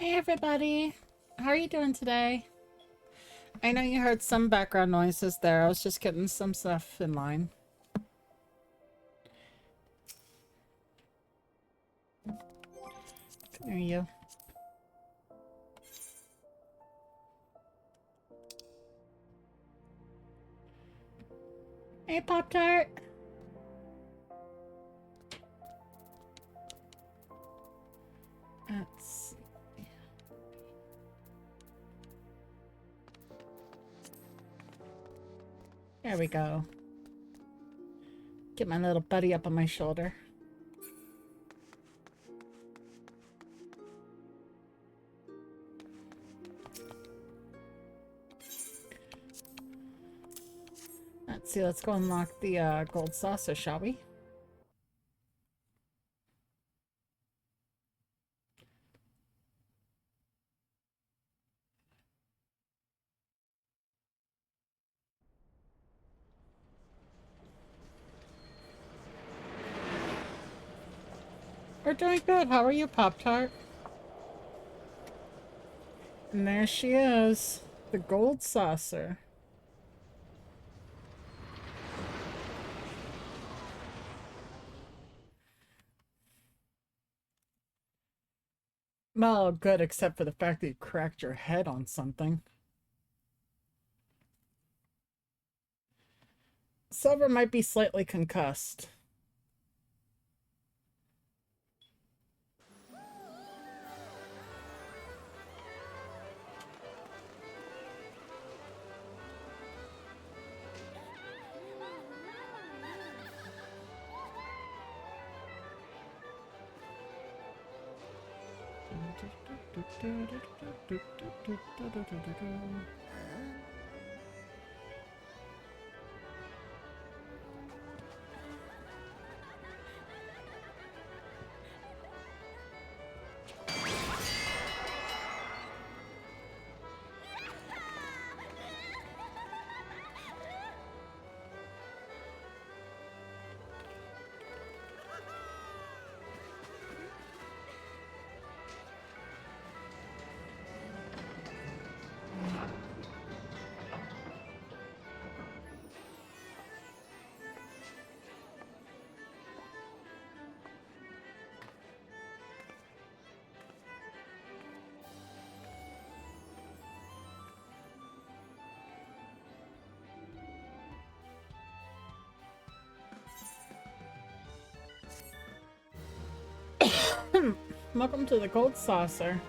Hey everybody, how are you doing today? I know you heard some background noises there. I was just getting some stuff in line. Come here, you. Hey, Pop-Tart. Let's see. There we go. Get my little buddy up on my shoulder. Let's see, let's go unlock the gold saucer, shall we? We're doing good. How are you, Pop-Tart? And there she is, the gold saucer. Well, good, except for the fact that you cracked your head on something. Silver might be slightly concussed. Welcome to the gold saucer.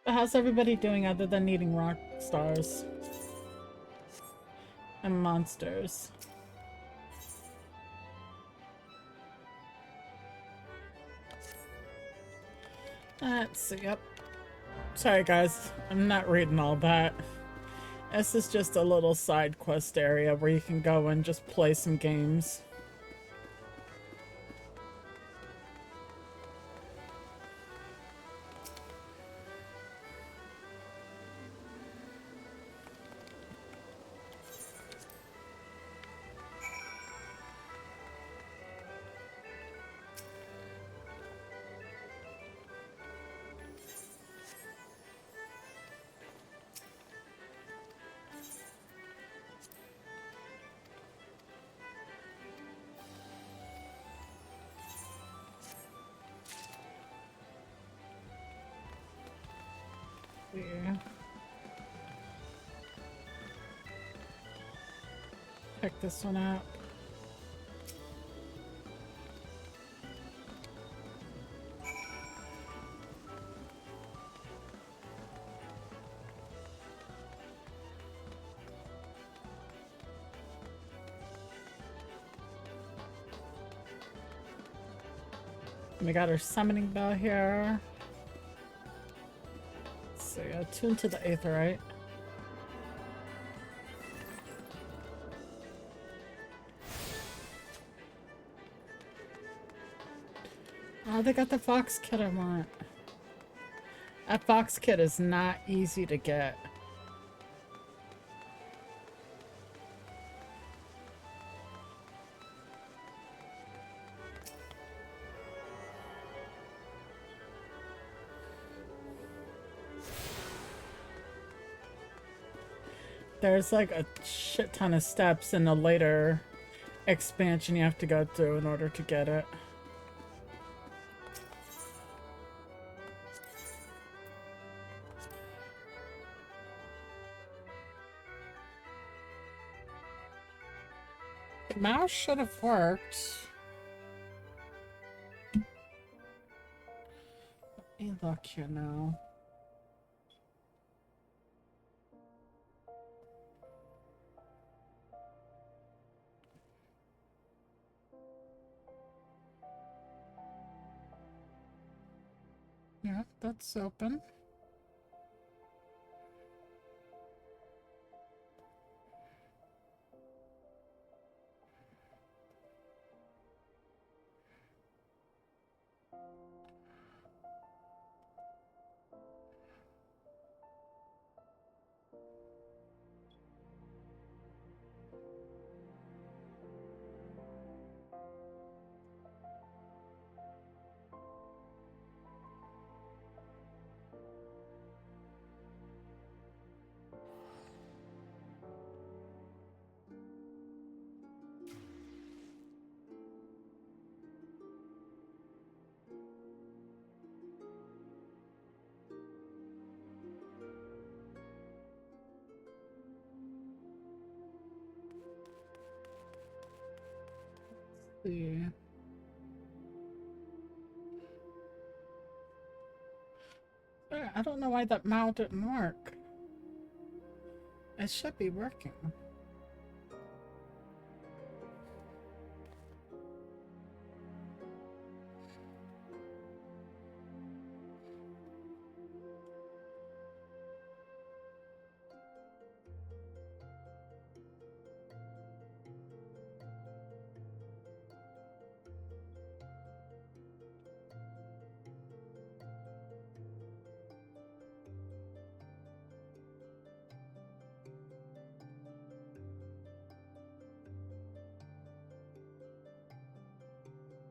How's everybody doing other than eating rock stars and monsters? Let's see. Yep. Sorry, guys. I'm not reading all that. This is just a little side quest area where you can go and just play some games. Yeah. Check this one out. We got our summoning bell here. So yeah, tune to the aetherite. Oh, they got the fox kit I want. That fox kit is not easy to get. There's like a shit ton of steps in the later expansion you have to go through in order to get it. The mouse should have worked. Let me look here now. Yeah, that's open. Let's see. I don't know why that mount didn't work. It should be working.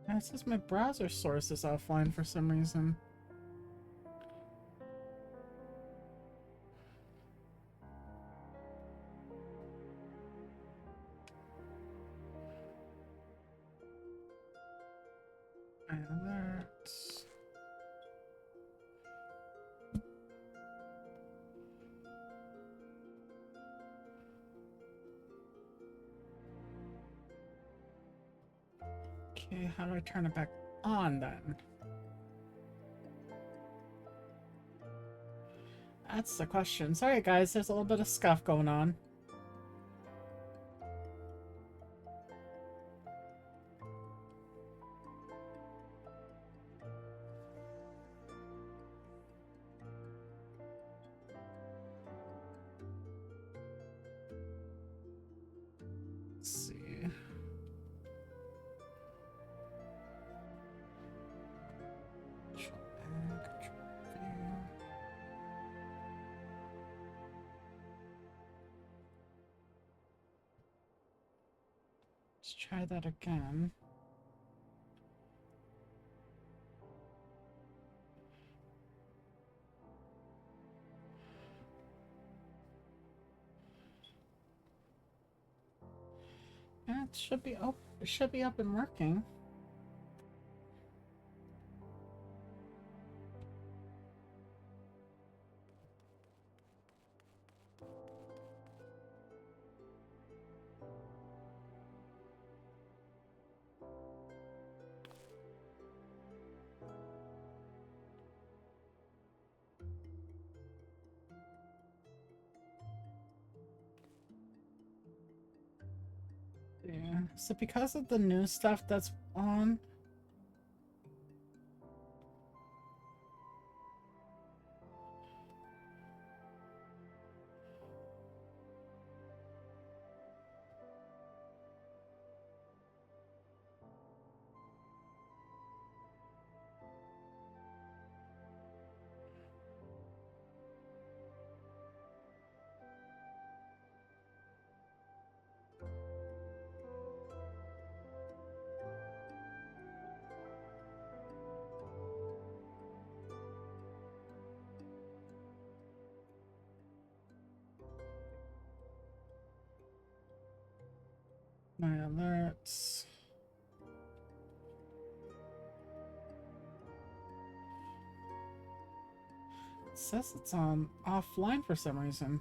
It says my browser source is offline for some reason. Alerts. Okay, how do I turn it back on then? That's the question. Sorry guys, there's a little bit of scuff going on. Let's see. Let's try that again. Yeah, it should be up. It should be up and working. Yeah. So because of the new stuff that's on, my alerts. It says it's on offline for some reason.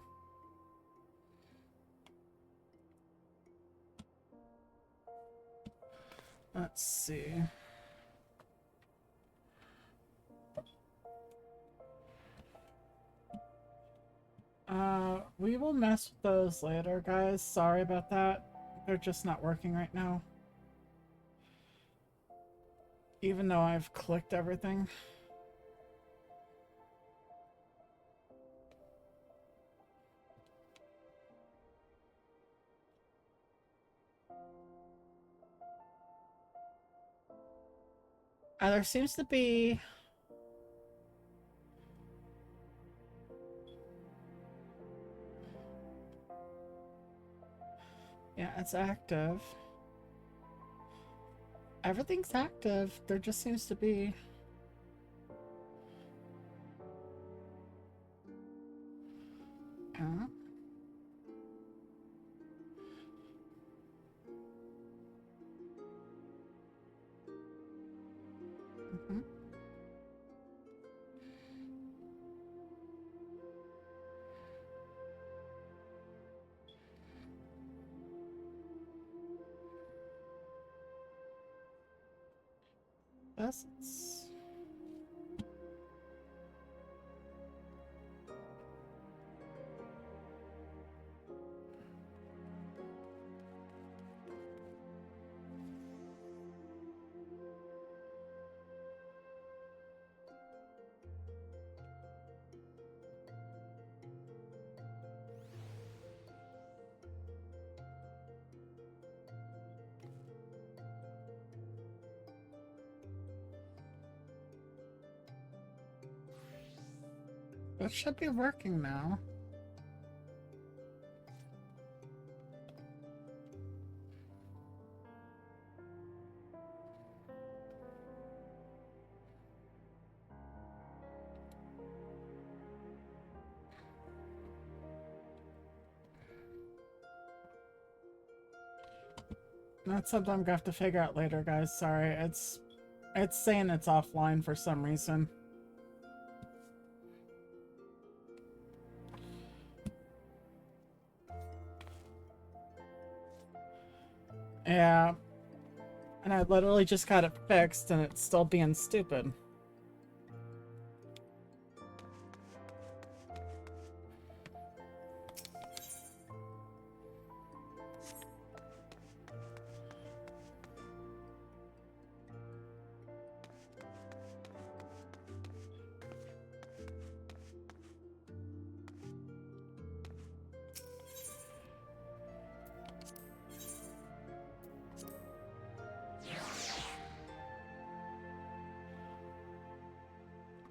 Let's see. We will mess with those later, guys. Sorry about that. They're just not working right now. Even though I've clicked everything. There seems to be... Yeah, it's active. Everything's active. There just seems to be... Huh? Mm-hmm. That's... It should be working now. That's something I'm gonna have to figure out later, guys. Sorry, it's saying it's offline for some reason. Yeah. And I literally just got it fixed and it's still being stupid.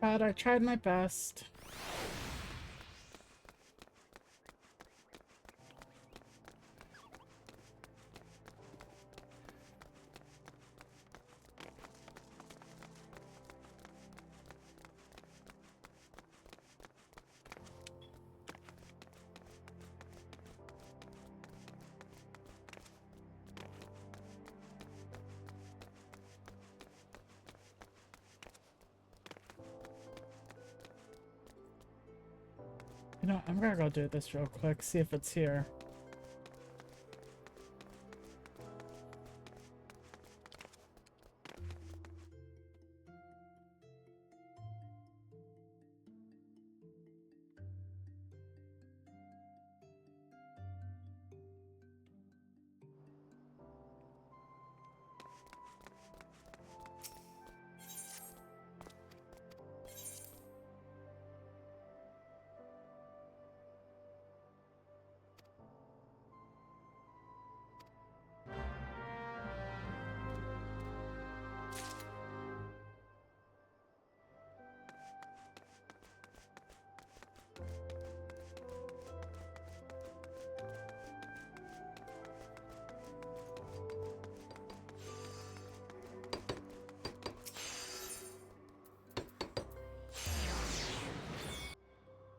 But I tried my best. You know, I'm gonna go do this real quick, see if it's here.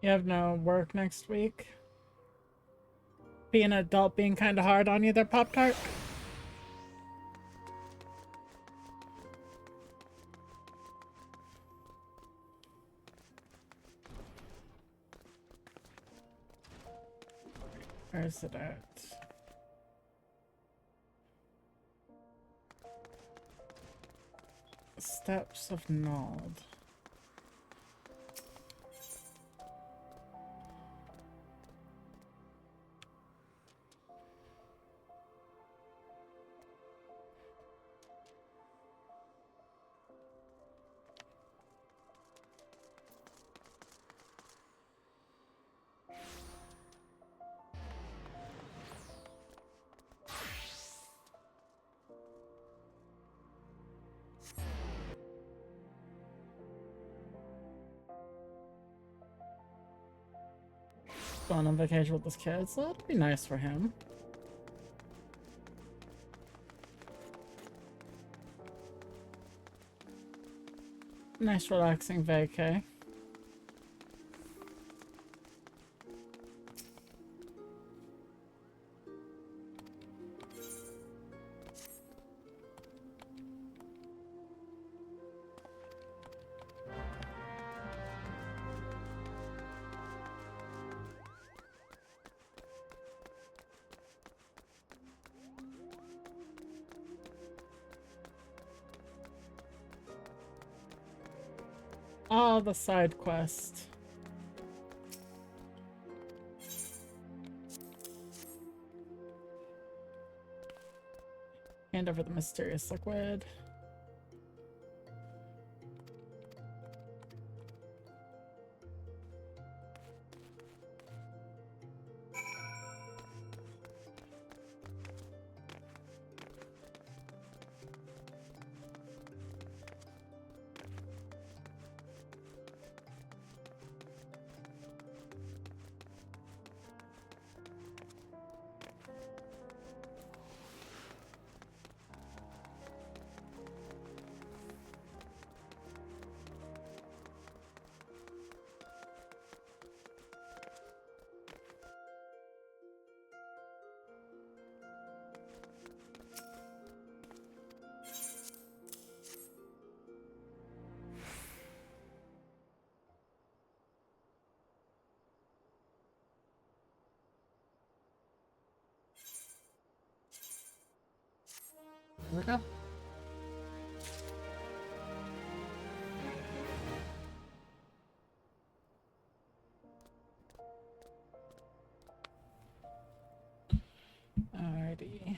You have no work next week? Being an adult being kind of hard on you there, Pop-Tart? Where is it at? Steps of Nald. Going on vacation with his kids. That'd be nice for him. Nice relaxing vacay. Oh, the side quest. Hand over the mysterious liquid. Here we go. Alrighty.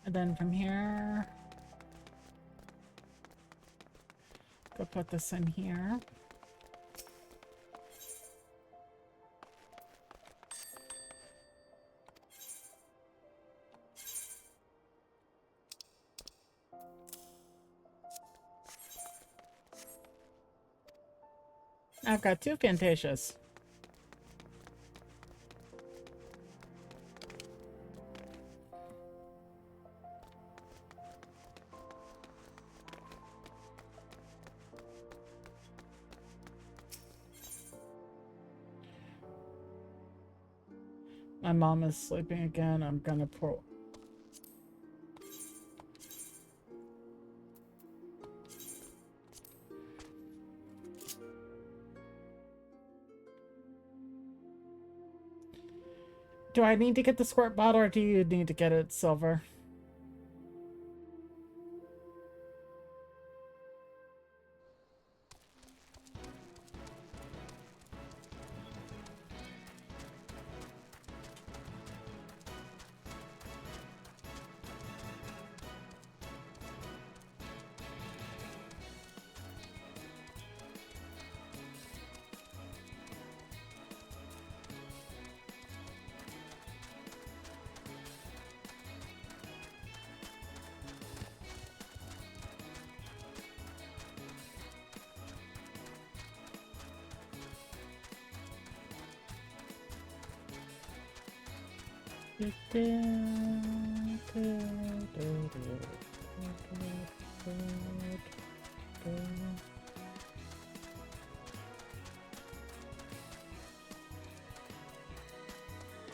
And then from here, go put this in here. I've got 2 Fantasias. My mom is sleeping again. I'm gonna pour. Do I need to get the squirt bottle or do you need to get it silver?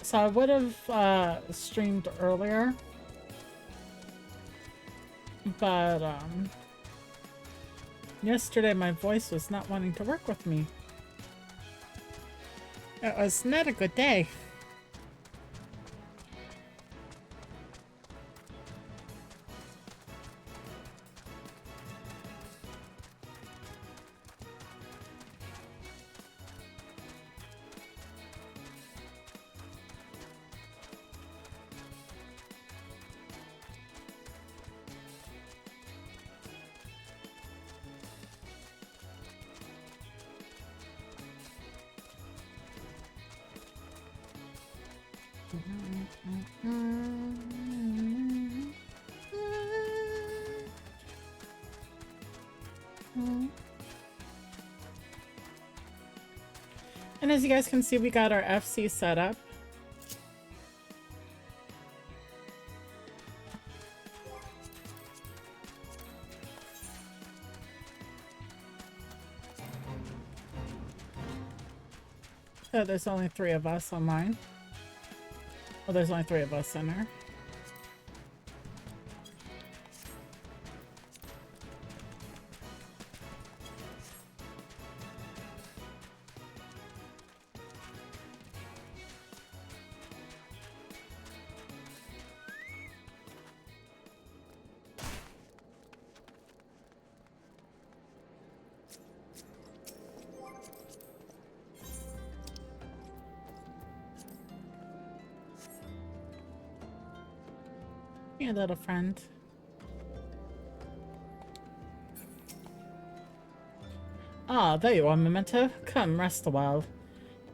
So I would have streamed earlier, but yesterday my voice was not wanting to work with me. It was not a good day. And as you guys can see, we got our FC set up. Oh, there's only 3 of us online. Well, there's only 3 of us in there. Your little friend. Ah, there you are, Memento. Come, rest a while.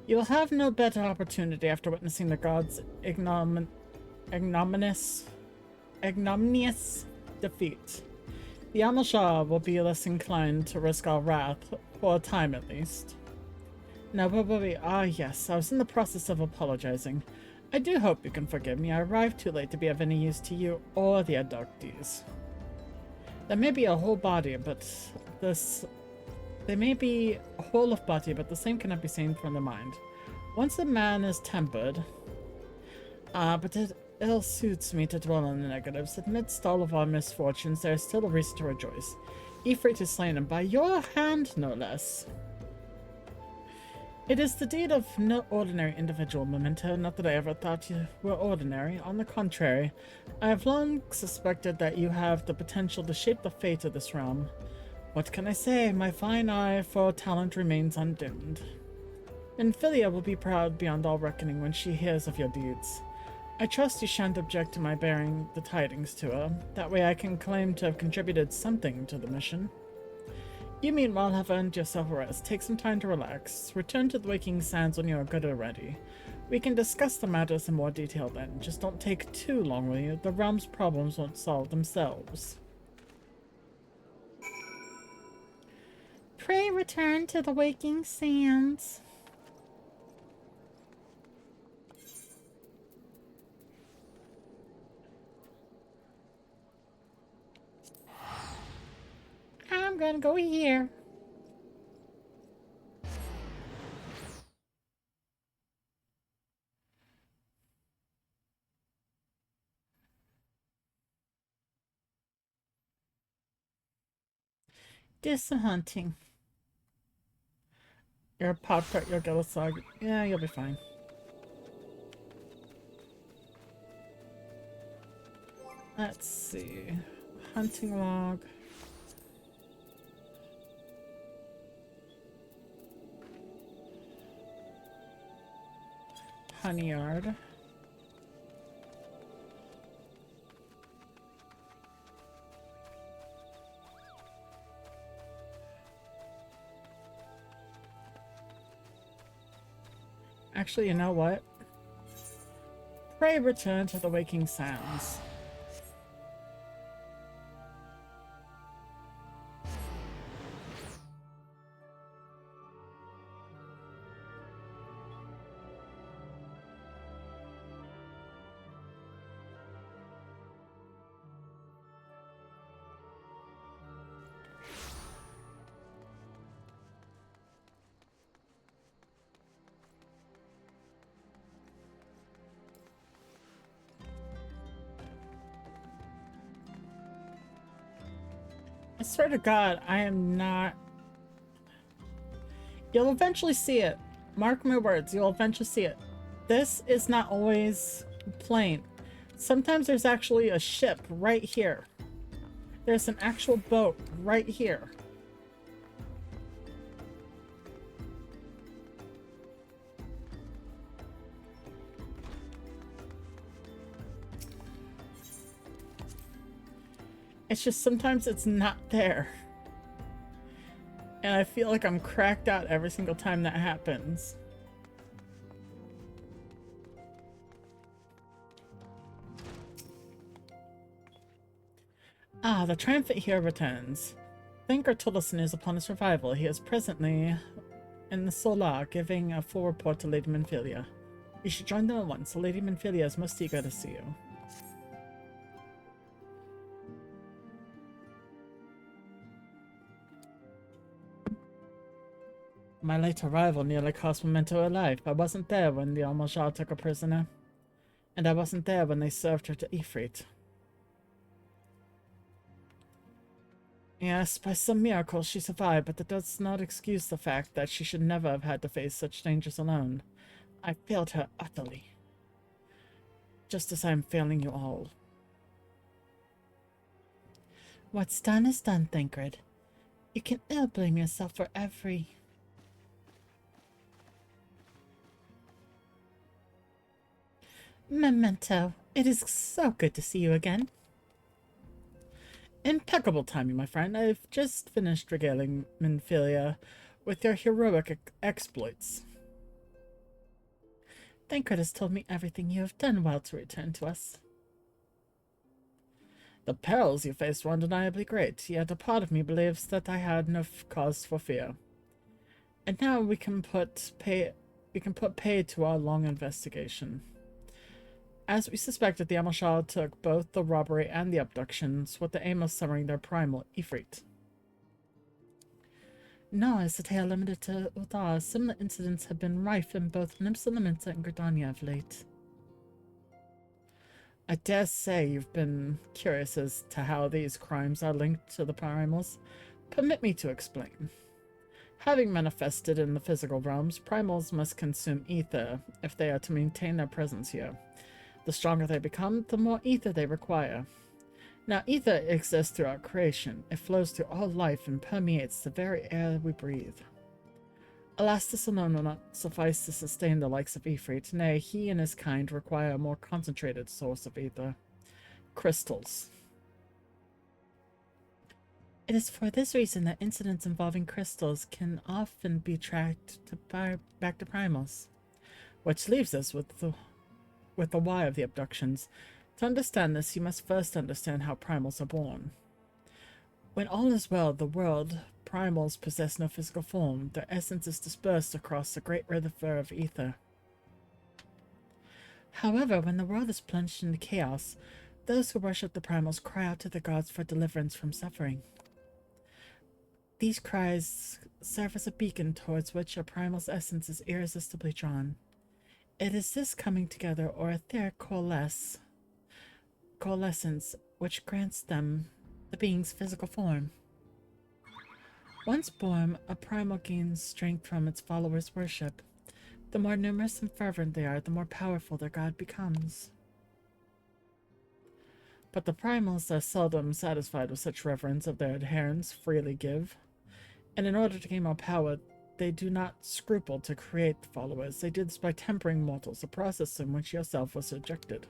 You will have no better opportunity after witnessing the gods' ignominious defeat. The Amalshah will be less inclined to risk our wrath, for a time at least. Now, yes, I was in the process of apologizing. I do hope you can forgive me. I arrived too late to be of any use to you or the abductees. There may be a whole body, but there may be a whole of body, but the same cannot be seen from the mind. Once a man is tempered, but it ill suits me to dwell on the negatives. Amidst all of our misfortunes, there is still a reason to rejoice. Ifrit is slain, and by your hand, no less. It is the deed of no ordinary individual, Memento. Not that I ever thought you were ordinary. On the contrary, I have long suspected that you have the potential to shape the fate of this realm. What can I say? My fine eye for talent remains undimmed. And Philia will be proud beyond all reckoning when she hears of your deeds. I trust you shan't object to my bearing the tidings to her. That way I can claim to have contributed something to the mission. You meanwhile have earned yourself a rest. Take some time to relax. Return to the Waking Sands when you are good and ready. We can discuss the matters in more detail then. Just don't take too long, will you? The realm's problems won't solve themselves. Pray return to the Waking Sands. I'm gonna go here. Do some hunting. You're a pop cut, you'll get a slug. Yeah, you'll be fine. Let's see. Hunting log. Honey yard. Actually, you know what? Pray return to the Waking Sands. I swear to God, I am not... You'll eventually see it. Mark my words, you'll eventually see it. This is not always plain. Sometimes there's actually a ship right here. There's an actual boat right here. It's just sometimes it's not there. And I feel like I'm cracked out every single time that happens. Ah, the triumphant hero returns. Thinker told us news upon his revival. He is presently in the Solar, giving a full report to Lady Minfilia. You should join them at once. Lady Minfilia is most eager to see you. My late arrival nearly cost Memento her life. I wasn't there when the Almajal took her prisoner. And I wasn't there when they served her to Ifrit. Yes, by some miracle she survived, but that does not excuse the fact that she should never have had to face such dangers alone. I failed her utterly. Just as I am failing you all. What's done is done, Thancred. You can ill blame yourself for every... Memento, it is so good to see you again. Impeccable timing, my friend. I've just finished regaling Minfilia with your heroic exploits. Thancred has told me everything you have done well to return to us. The perils you faced were undeniably great, yet a part of me believes that I had no cause for fear. And now we can put pay to our long investigation. As we suspected, the Amashal took both the robbery and the abductions with the aim of summoning their primal Ifrit. Nor is the tale limited to Uthar. Similar incidents have been rife in both Nimsa Lamenta and Gridania of late. I dare say you've been curious as to how these crimes are linked to the primals. Permit me to explain. Having manifested in the physical realms, primals must consume ether if they are to maintain their presence here. The stronger they become, the more ether they require. Now, ether exists throughout creation. It flows through all life and permeates the very air we breathe. Alas, this alone will not suffice to sustain the likes of Ifrit. Nay, he and his kind require a more concentrated source of ether. Crystals. It is for this reason that incidents involving crystals can often be tracked back to primals. Which leaves us with the why of the abductions. To understand this, you must first understand how primals are born. When all is well, the world, primals possess no physical form. Their essence is dispersed across the great river of ether. However, when the world is plunged into chaos, those who worship the primals cry out to the gods for deliverance from suffering. These cries serve as a beacon towards which a primal's essence is irresistibly drawn. It is this coming together, or etheric coalescence, which grants them the being's physical form. Once born, a primal gains strength from its followers' worship. The more numerous and fervent they are, the more powerful their god becomes. But the primals are seldom satisfied with such reverence of their adherents freely give, and in order to gain more power, they do not scruple to create followers. They do this by tempering mortals, a process in which yourself was subjected.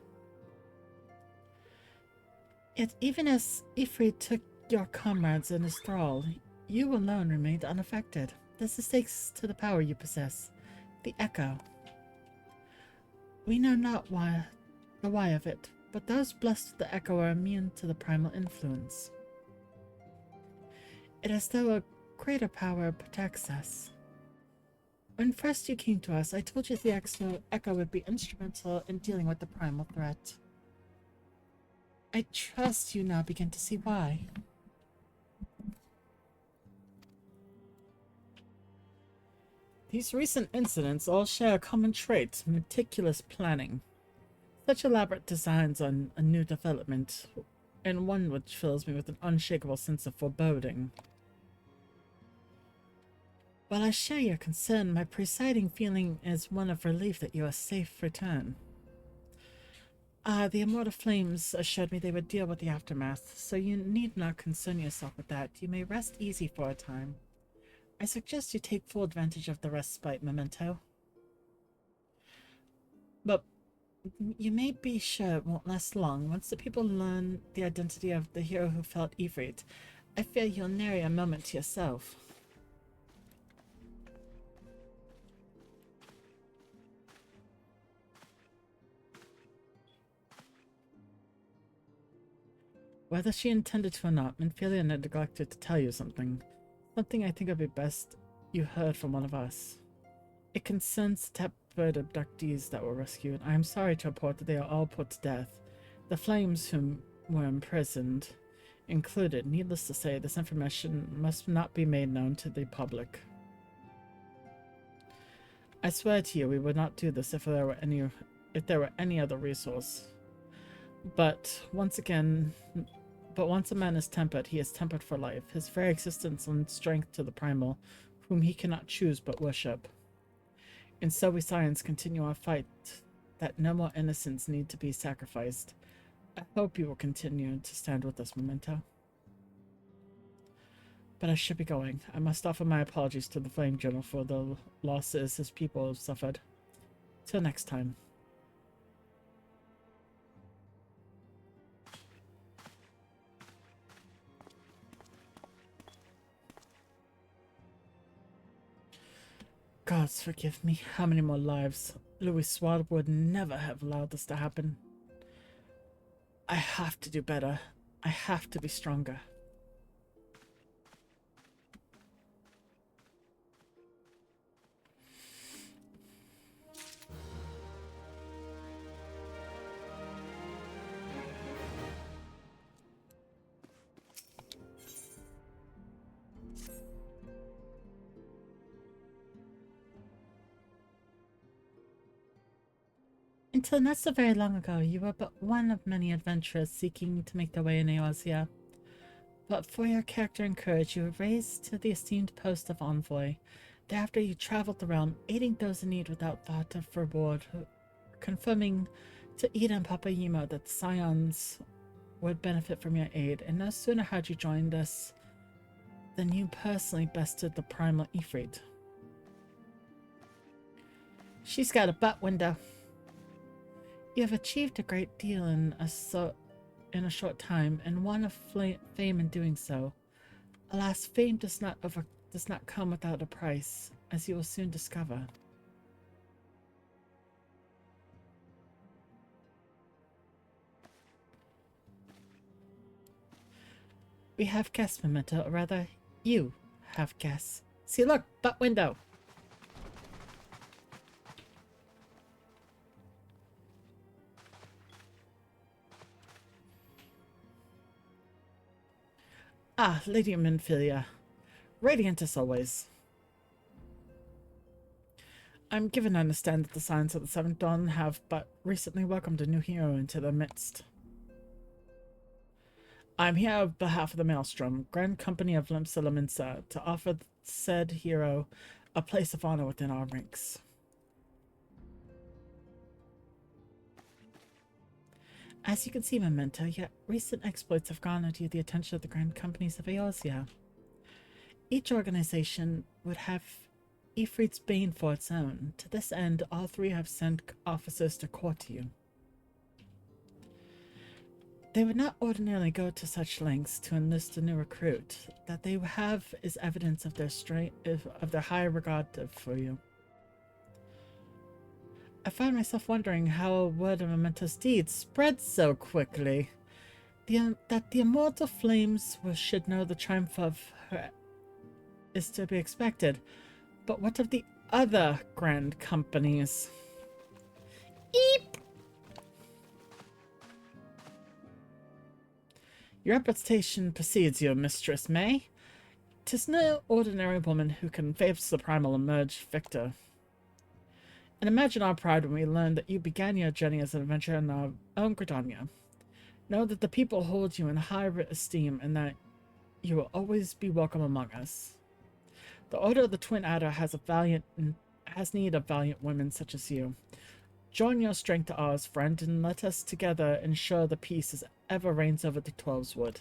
Yet even as Ifrit took your comrades in his thrall, you alone remained unaffected. This is thanks to the power you possess, the Echo. We know not the why of it, but those blessed with the Echo are immune to the primal influence. It is as though a greater power protects us. When first you came to us, I told you the Echo would be instrumental in dealing with the primal threat. I trust you now begin to see why. These recent incidents all share a common trait: meticulous planning. Such elaborate designs on a new development, and one which fills me with an unshakable sense of foreboding. While I share your concern, my presiding feeling is one of relief that you are safe return. The immortal flames assured me they would deal with the aftermath, so you need not concern yourself with that. You may rest easy for a time. I suggest you take full advantage of the respite, Memento. But you may be sure it won't last long. Once the people learn the identity of the hero who felt Ifrit, I fear you'll nary a moment to yourself. Whether she intended to or not, Minfilia neglected to tell you something. Something I think would be best you heard from one of us. It concerns the Tepbird abductees that were rescued. I am sorry to report that they are all put to death. The Flames whom were imprisoned included. Needless to say, this information must not be made known to the public. I swear to you, we would not do this if there were any other resource. But once a man is tempered, he is tempered for life. His very existence lends strength to the primal, whom he cannot choose but worship. And so we Scions continue our fight, that no more innocents need to be sacrificed. I hope you will continue to stand with us, Memento. But I should be going. I must offer my apologies to the Flame Journal for the losses his people have suffered. Till next time. Gods forgive me. How many more lives? Louis Swad would never have allowed this to happen. I have to do better. I have to be stronger. Until not so very long ago, you were but one of many adventurers seeking to make their way in Eorzea. But for your character and courage, you were raised to the esteemed post of envoy. Thereafter, you traveled the realm, aiding those in need without thought of reward, confirming to Ida and Papa Yemo that the Scions would benefit from your aid. And no sooner had you joined us than you personally bested the primal Ifrit. She's got a butt window. You have achieved a great deal in a short time, and won a fame in doing so. Alas, fame does not come without a price, as you will soon discover. We have guests, Memento, or rather, you have guests. See, look, butt window. Ah, Lady Minfilia. Radiant as always. I'm given to understand that the Scions of the Seventh Dawn have but recently welcomed a new hero into their midst. I'm here on behalf of the Maelstrom, Grand Company of Limsa Laminsa, to offer said hero a place of honor within our ranks. As you can see, Memento, your recent exploits have garnered you the attention of the Grand Companies of Eorzea. Each organization would have Ifrit's bane for its own. To this end, all three have sent officers to court you. They would not ordinarily go to such lengths to enlist a new recruit. That they have is evidence of their high regard for you. I find myself wondering how word of Memento's deeds spread so quickly. That the immortal flames should know the triumph of her is to be expected. But what of the other grand companies? Eep! Your reputation precedes you, Mistress May. 'Tis no ordinary woman who can face the primal emerge victor. And imagine our pride when we learned that you began your journey as an adventurer in our own Gridania. Know that the people hold you in high esteem and that you will always be welcome among us. The Order of the Twin Adder has need of valiant women such as you. Join your strength to ours, friend, and let us together ensure the peace as ever reigns over the Twelveswood.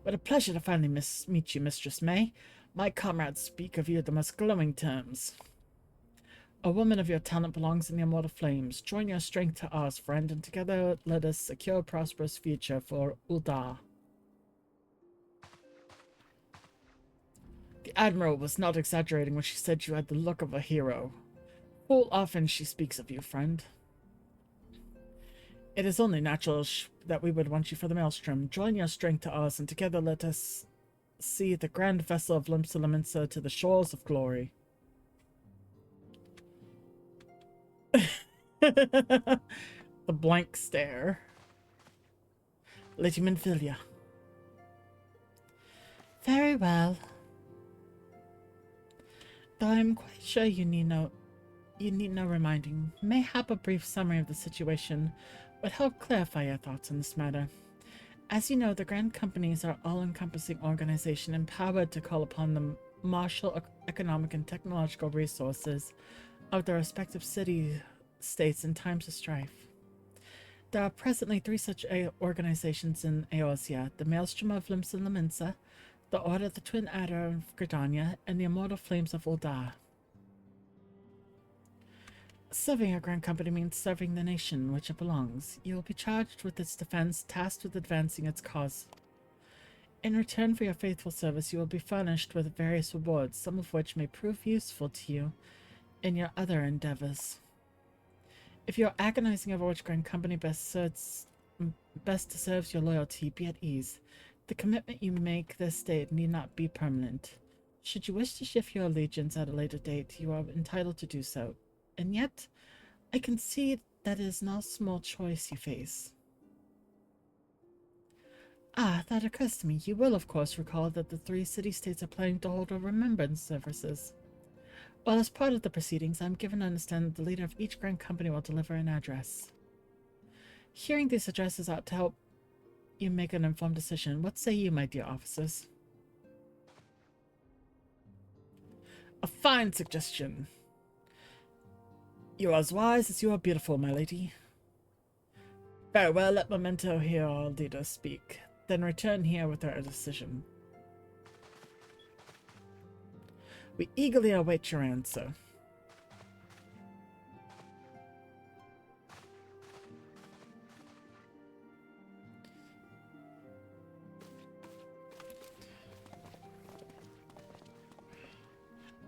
What a pleasure to finally meet you, Mistress May. My comrades speak of you in the most glowing terms. A woman of your talent belongs in the immortal flames. Join your strength to ours, friend, and together let us secure a prosperous future for Uldar. The Admiral was not exaggerating when she said you had the look of a hero. Full often she speaks of you, friend. It is only natural that we would want you for the Maelstrom. Join your strength to ours, and together let us see the grand vessel of Limsa to the shores of glory. The blank stare. Lady Minfilia. Very well. Though I'm quite sure you need no reminding. Mayhap a brief summary of the situation would help clarify your thoughts on this matter. As you know, the Grand Companies are all-encompassing organization empowered to call upon the martial, economic, and technological resources of their respective city-states in times of strife. There are presently 3 such organizations in Eorzea: the Maelstrom of Limsa, the Order of the Twin Adder of Gridania, and the Immortal Flames of Ul'dah. Serving a Grand Company means serving the nation which it belongs. You will be charged with its defense, tasked with advancing its cause. In return for your faithful service, you will be furnished with various rewards, some of which may prove useful to you in your other endeavors. If you are agonizing over which Grand Company best deserves your loyalty, be at ease. The commitment you make this day need not be permanent. Should you wish to shift your allegiance at a later date, you are entitled to do so. And yet, I concede that it is no small choice you face. Ah, that occurs to me. You will, of course, recall that the 3 city-states are planning to hold a remembrance services. Well, as part of the proceedings, I am given to understand that the leader of each Grand Company will deliver an address. Hearing these addresses ought to help you make an informed decision. What say you, my dear officers? A fine suggestion. You are as wise as you are beautiful, my lady. Very well, let Memento hear our leader speak. Then return here with our decision. We eagerly await your answer.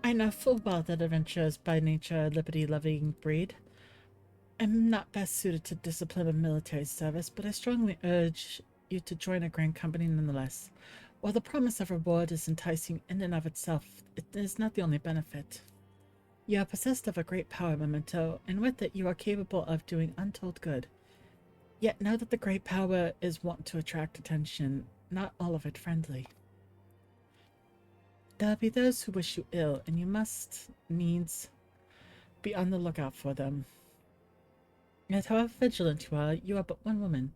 I know full well that adventurers by nature a liberty-loving breed. I'm not best suited to discipline of military service, but I strongly urge you to join a Grand Company nonetheless. While the promise of reward is enticing in and of itself, it is not the only benefit. You are possessed of a great power, Memento, and with it you are capable of doing untold good. Yet know that the great power is wont to attract attention, not all of it friendly. There'll be those who wish you ill, and you must needs be on the lookout for them. Yet however vigilant you are but one woman.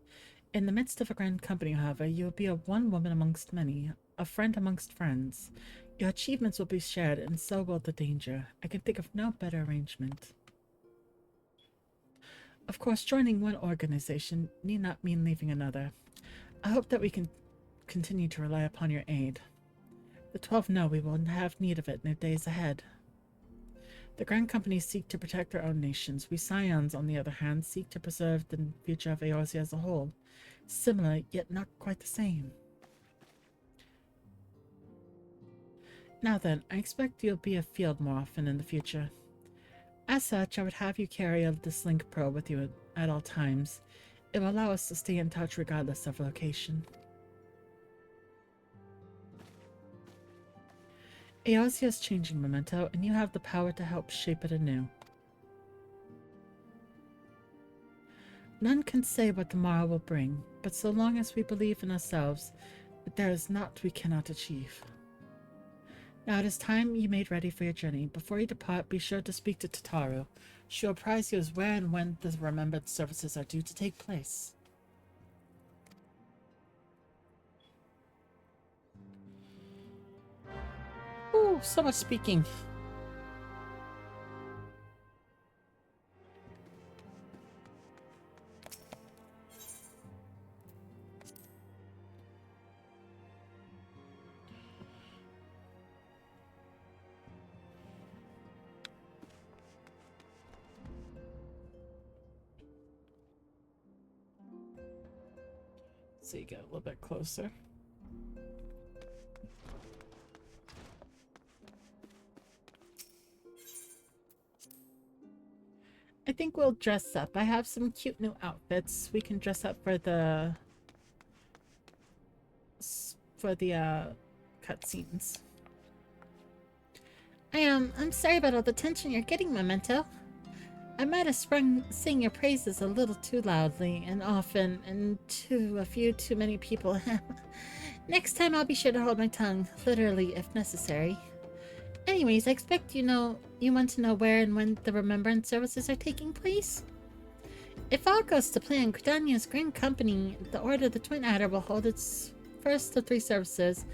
In the midst of a Grand Company, however, you will be a one woman amongst many, a friend amongst friends. Your achievements will be shared, and so will the danger. I can think of no better arrangement. Of course, joining one organization need not mean leaving another. I hope that we can continue to rely upon your aid. The 12 know we will have need of it in the days ahead. The Grand Companies seek to protect their own nations. We Scions, on the other hand, seek to preserve the future of Eorzea as a whole. Similar, yet not quite the same. Now then, I expect you'll be afield more often in the future. As such, I would have you carry a Dislink Pro with you at all times. It will allow us to stay in touch regardless of location. Eorzea is changing, Memento, and you have the power to help shape it anew. None can say what tomorrow will bring, but so long as we believe in ourselves, there is naught we cannot achieve. Now it is time you made ready for your journey. Before you depart, be sure to speak to Tataru. She will apprise you as where and when the remembrance services are due to take place. Ooh, so much speaking. So you get a little bit closer. I think we'll dress up. I have some cute new outfits. We can dress up for the cutscenes. I'm sorry about all the tension you're getting, Memento. I might have sing your praises a little too loudly and often, and to a few too many people. Next time I'll be sure to hold my tongue, literally if necessary. Anyways, I expect you want to know where and when the remembrance services are taking place? If all goes to plan, Gridania's Grand Company, the Order of the Twin Adder, will hold its first of 3 services,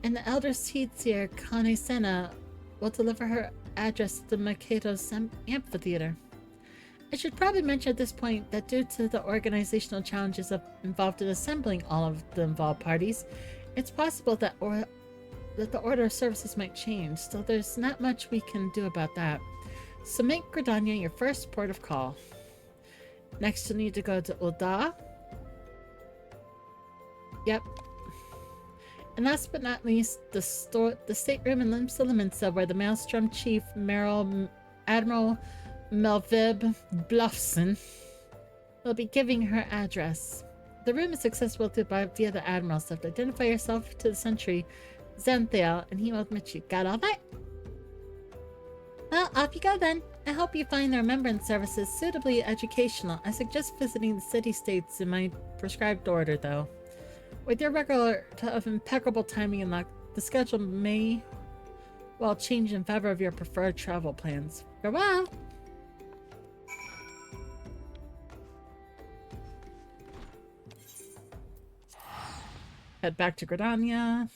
and the Elder Seedseer Kane Senna will deliver her address to the Makedo's amphitheater. I should probably mention at this point that due to the organizational challenges involved in assembling all of the involved parties, it's possible that the order of services might change, so there's not much we can do about that. So make Gridania your first port of call. Next, you'll need to go to Ul'dah. Yep. And last but not least, the stateroom in Limsa where the Maelstrom Chief Admiral Melvib Bluffson will be giving her address. The room is accessible via the Admiral's lift. Identify yourself to the sentry, Xanthiel, and he will admit you. Got all that? Well, off you go then. I hope you find the remembrance services suitably educational. I suggest visiting the city-states in my prescribed order, though. With your record of impeccable timing and luck, the schedule may well change in favor of your preferred travel plans. Farewell! Head back to Gridania.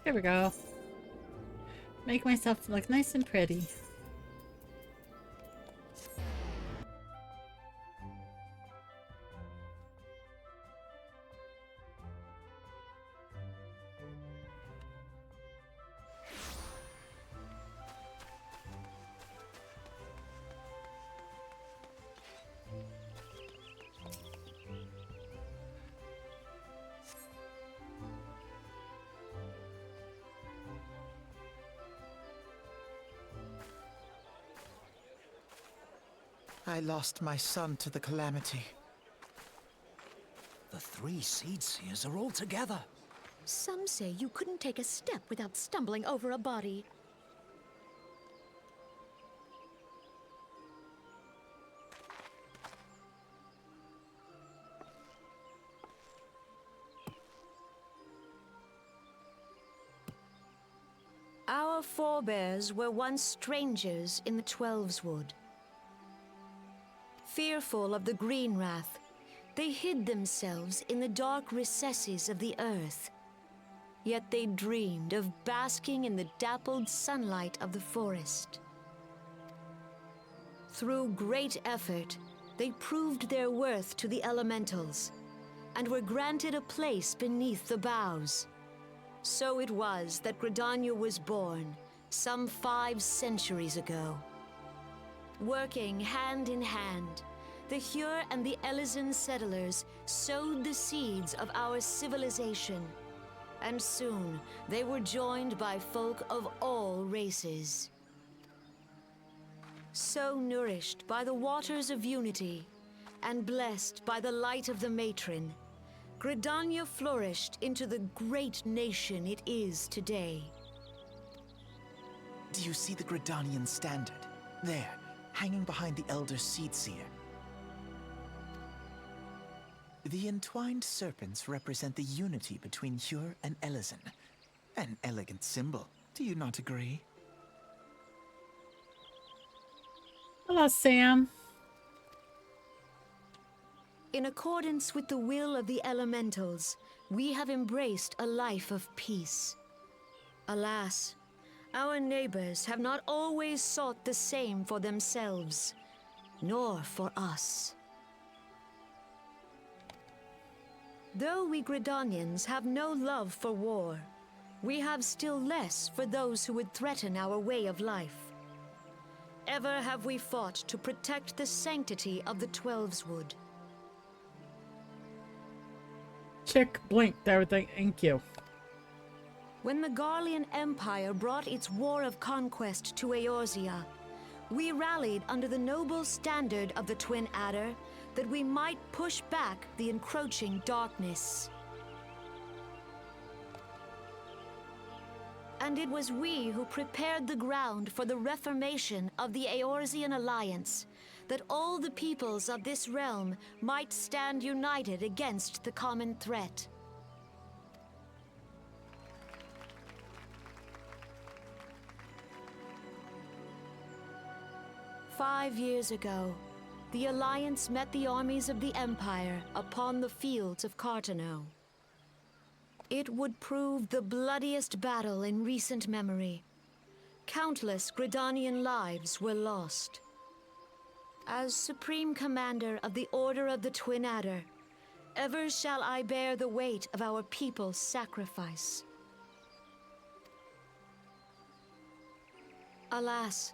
There we go. Make myself look nice and pretty. I lost my son to the calamity. The 3 Seedseers are all together. Some say you couldn't take a step without stumbling over a body. Our forebears were once strangers in the Twelveswood. Fearful of the Green Wrath, they hid themselves in the dark recesses of the earth. Yet they dreamed of basking in the dappled sunlight of the forest. Through great effort, they proved their worth to the elementals, and were granted a place beneath the boughs. So it was that Gridania was born, some 5 centuries ago. Working hand in hand, the Hyur and the Elysian settlers sowed the seeds of our civilization, and soon they were joined by folk of all races. So nourished by the waters of unity, and blessed by the light of the matron, Gridania flourished into the great nation it is today. Do you see the Gridanian standard? There, hanging behind the Elder Seedseer. The entwined serpents represent the unity between Hyur and Elezen. An elegant symbol, do you not agree? Hello, Sam. In accordance with the will of the elementals, we have embraced a life of peace. Alas, our neighbors have not always sought the same for themselves, nor for us. Though we Gridanians have no love for war, we have still less for those who would threaten our way of life. Ever have we fought to protect the sanctity of the Twelveswood. Chick blinked everything. Thank you. When the Garlean Empire brought its war of conquest to Eorzea, we rallied under the noble standard of the Twin Adder that we might push back the encroaching darkness. And it was we who prepared the ground for the reformation of the Eorzean Alliance, that all the peoples of this realm might stand united against the common threat. "5 years ago, the Alliance met the armies of the Empire upon the fields of Cartano. It would prove the bloodiest battle in recent memory. Countless Gridanian lives were lost. As Supreme Commander of the Order of the Twin Adder, ever shall I bear the weight of our people's sacrifice. Alas,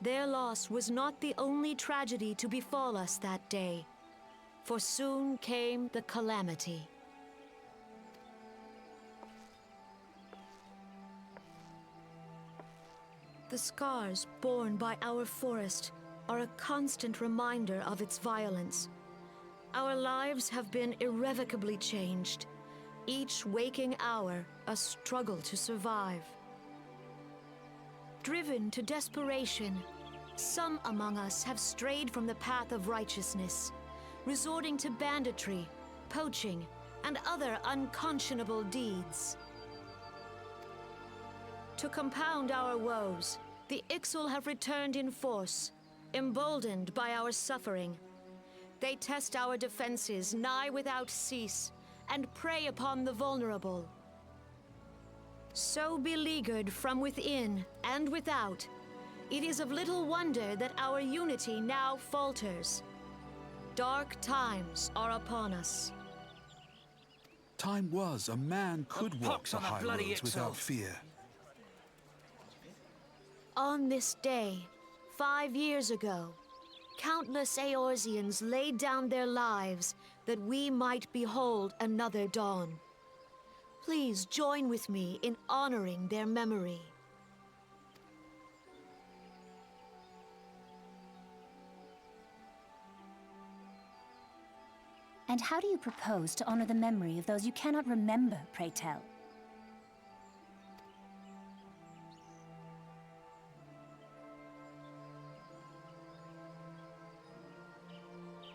their loss was not the only tragedy to befall us that day, for soon came the calamity. The scars borne by our forest are a constant reminder of its violence. Our lives have been irrevocably changed, each waking hour a struggle to survive. Driven to desperation, some among us have strayed from the path of righteousness, resorting to banditry, poaching, and other unconscionable deeds. To compound our woes, the Ixal have returned in force, emboldened by our suffering. They test our defenses nigh without cease, and prey upon the vulnerable. So beleaguered from within and without, it is of little wonder that our unity now falters. Dark times are upon us. Time was a man could walk the high roads without fear. On this day, 5 years ago, countless Eorzeans laid down their lives that we might behold another dawn. Please join with me in honoring their memory. And how do you propose to honor the memory of those you cannot remember, pray tell?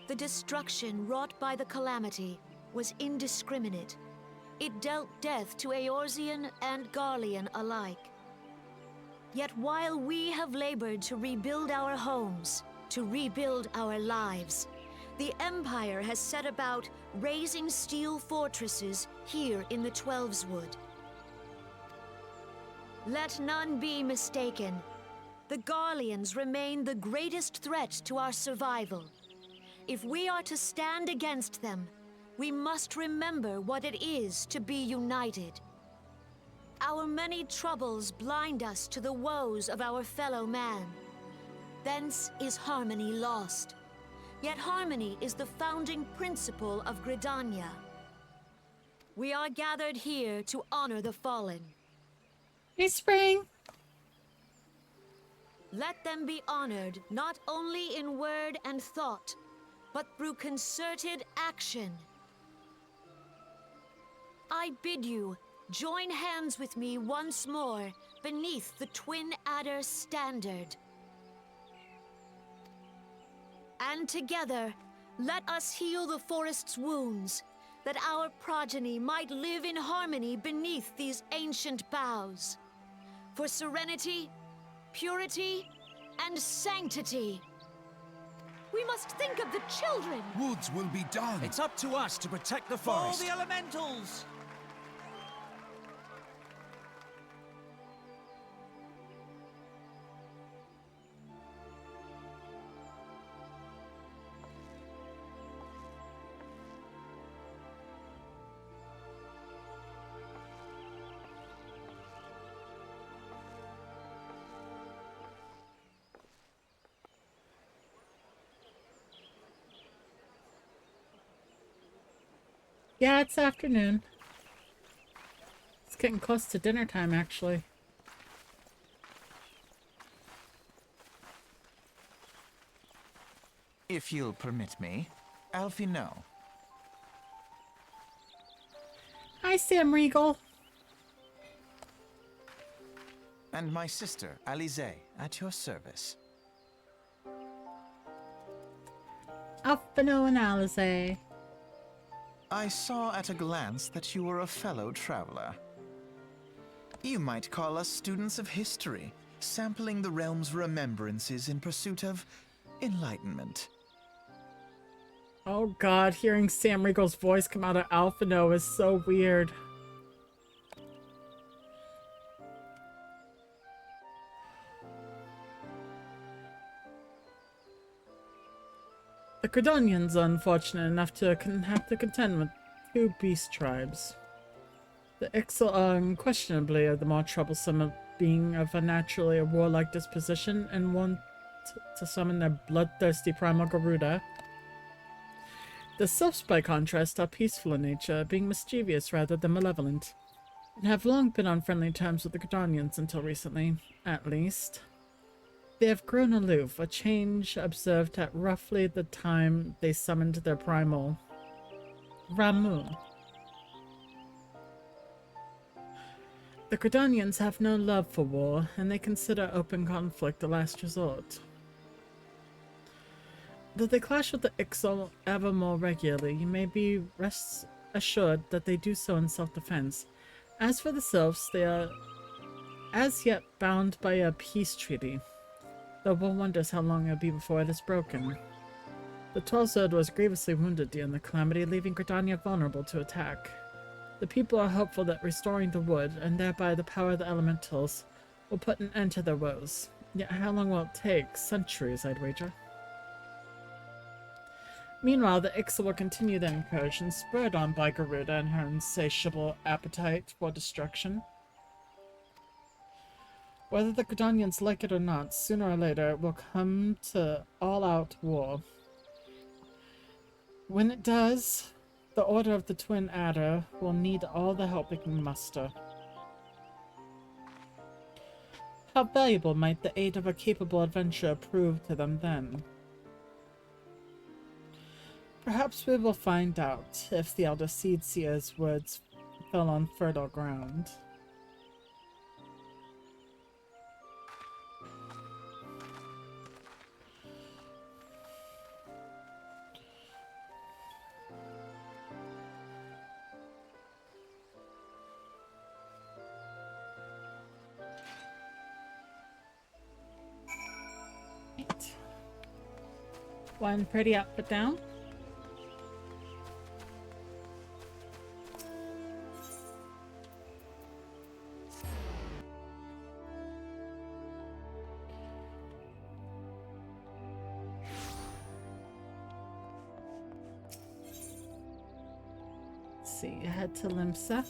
The destruction wrought by the calamity was indiscriminate. It dealt death to Eorzean and Garlean alike. Yet while we have labored to rebuild our homes, to rebuild our lives, the Empire has set about raising steel fortresses here in the Twelveswood. Let none be mistaken. The Garleans remain the greatest threat to our survival. If we are to stand against them, we must remember what it is to be united. Our many troubles blind us to the woes of our fellow man. Thence is harmony lost. Yet harmony is the founding principle of Gridania. We are gathered here to honor the fallen. Hey, Spring. Let them be honored not only in word and thought, but through concerted action. I bid you join hands with me once more beneath the Twin Adder standard. And together, Let us heal the forest's wounds, that our progeny might live in harmony beneath these ancient boughs. For serenity, purity, and sanctity. We must think of the children! Woods will be done. It's up to us to protect the All forest. the elementals! Yeah, it's afternoon. It's getting close to dinner time, actually. If you'll permit me, Alfie no. Hi, Sam Regal. And my sister, Alize, at your service. Alphino and Alize. I saw at a glance that you were a fellow traveler. You might call us students of history, sampling the realm's remembrances in pursuit of enlightenment. Oh god, hearing Sam Regal's voice come out of Alphino is so weird. The Credonians are unfortunate enough to have to contend with two beast tribes. The Ixal are unquestionably the more troublesome, being of a naturally warlike disposition and want to summon their bloodthirsty primal Garuda. The Sylphs, by contrast, are peaceful in nature, being mischievous rather than malevolent, and have long been on friendly terms with the Credonians until recently, at least. They have grown aloof, a change observed at roughly the time they summoned their primal, Ramu. The Credonians have no love for war, and they consider open conflict the last resort. Though they clash with the Ixal ever more regularly, you may be rest assured that they do so in self-defense. As for the Sylphs, they are as yet bound by a peace treaty, though one wonders how long it will be before it is broken. The Twelzerd was grievously wounded during the calamity, leaving Credonia vulnerable to attack. The people are hopeful that restoring the wood, and thereby the power of the elementals, will put an end to their woes. Yet how long will it take? Centuries, I'd wager. Meanwhile, the Ixal will continue their incursion, spurred on by Garuda and her insatiable appetite for destruction. Whether the Credonians like it or not, sooner or later it will come to all-out war. When it does, the Order of the Twin Adder will need all the help it can muster. How valuable might the aid of a capable adventurer prove to them then? Perhaps we will find out if the Elder Seedseer's words fell on fertile ground. Right. One pretty outfit down. Let's see, head to Limsa.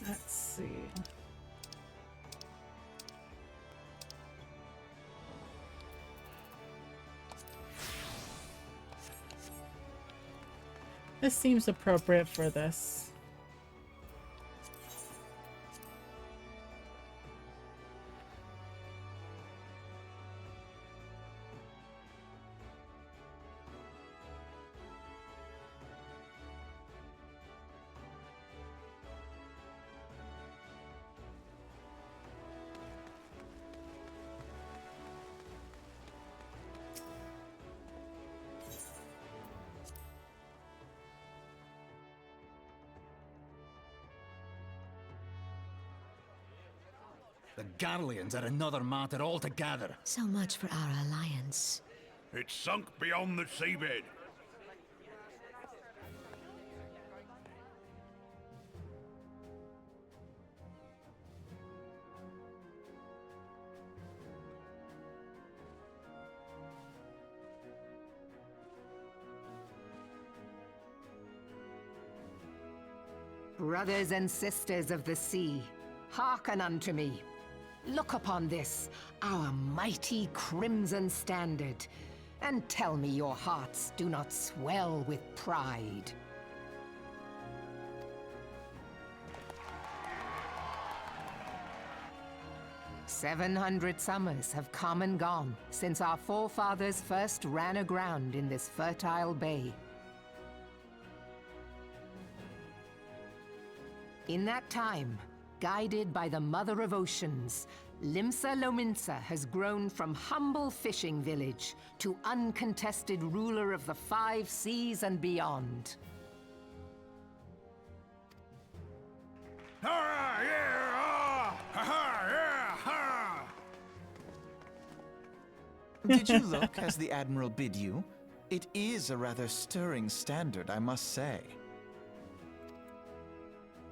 Let's see. This seems appropriate for this. The Garleans are another matter altogether. So much for our alliance. It's sunk beyond the seabed. Brothers and sisters of the sea, hearken unto me. Look upon this, our mighty crimson standard, and tell me your hearts do not swell with pride. "700 summers have come and gone since our forefathers first ran aground in this fertile bay. In that time, guided by the Mother of Oceans, Limsa Lominsa has grown from humble fishing village to uncontested ruler of the 5 seas and beyond. Ah, yeah, ah, ha, ha, yeah, ha. Did you look as the Admiral bid you? It is a rather stirring standard, I must say.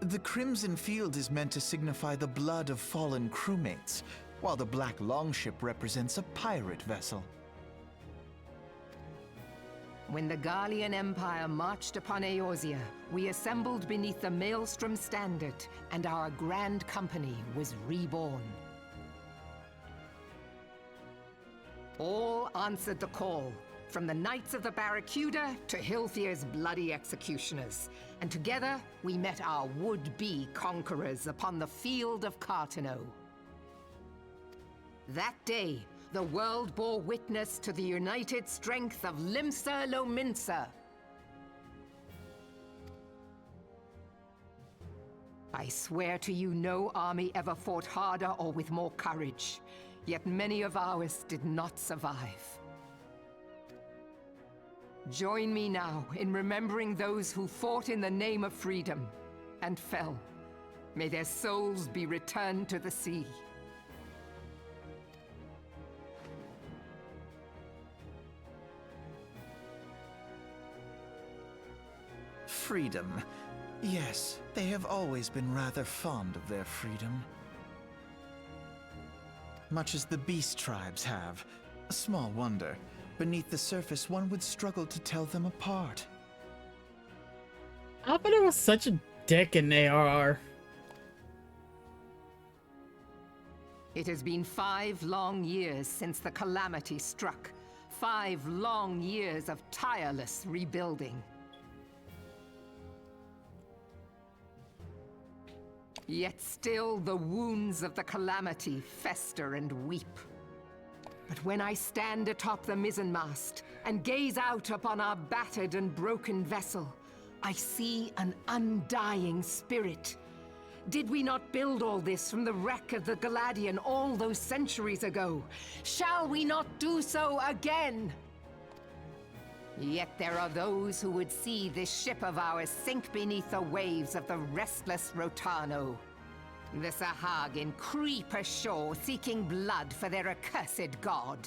The crimson field is meant to signify the blood of fallen crewmates, while the black longship represents a pirate vessel. When the Garlean Empire marched upon Eorzea, we assembled beneath the Maelstrom standard, and our grand company was reborn. All answered the call, from the Knights of the Barracuda to Hilthier's bloody executioners, and together we met our would-be conquerors upon the field of Cartano. That day, the world bore witness to the united strength of Limsa Lominsa. I swear to you, no army ever fought harder or with more courage, yet many of ours did not survive. Join me now in remembering those who fought in the name of freedom and fell. May their souls be returned to the sea. Freedom. Yes, they have always been rather fond of their freedom. Much as the beast tribes have. Small wonder. Beneath the surface, one would struggle to tell them apart. Alphabet was such a dick in ARR. It has been 5 long years since the calamity struck. 5 long years of tireless rebuilding. Yet still the wounds of the calamity fester and weep. But when I stand atop the mizzenmast and gaze out upon our battered and broken vessel, I see an undying spirit. Did we not build all this from the wreck of the Galadian all those centuries ago? Shall we not do so again? Yet there are those who would see this ship of ours sink beneath the waves of the restless Rotano. The Sahagin creep ashore seeking blood for their accursed god.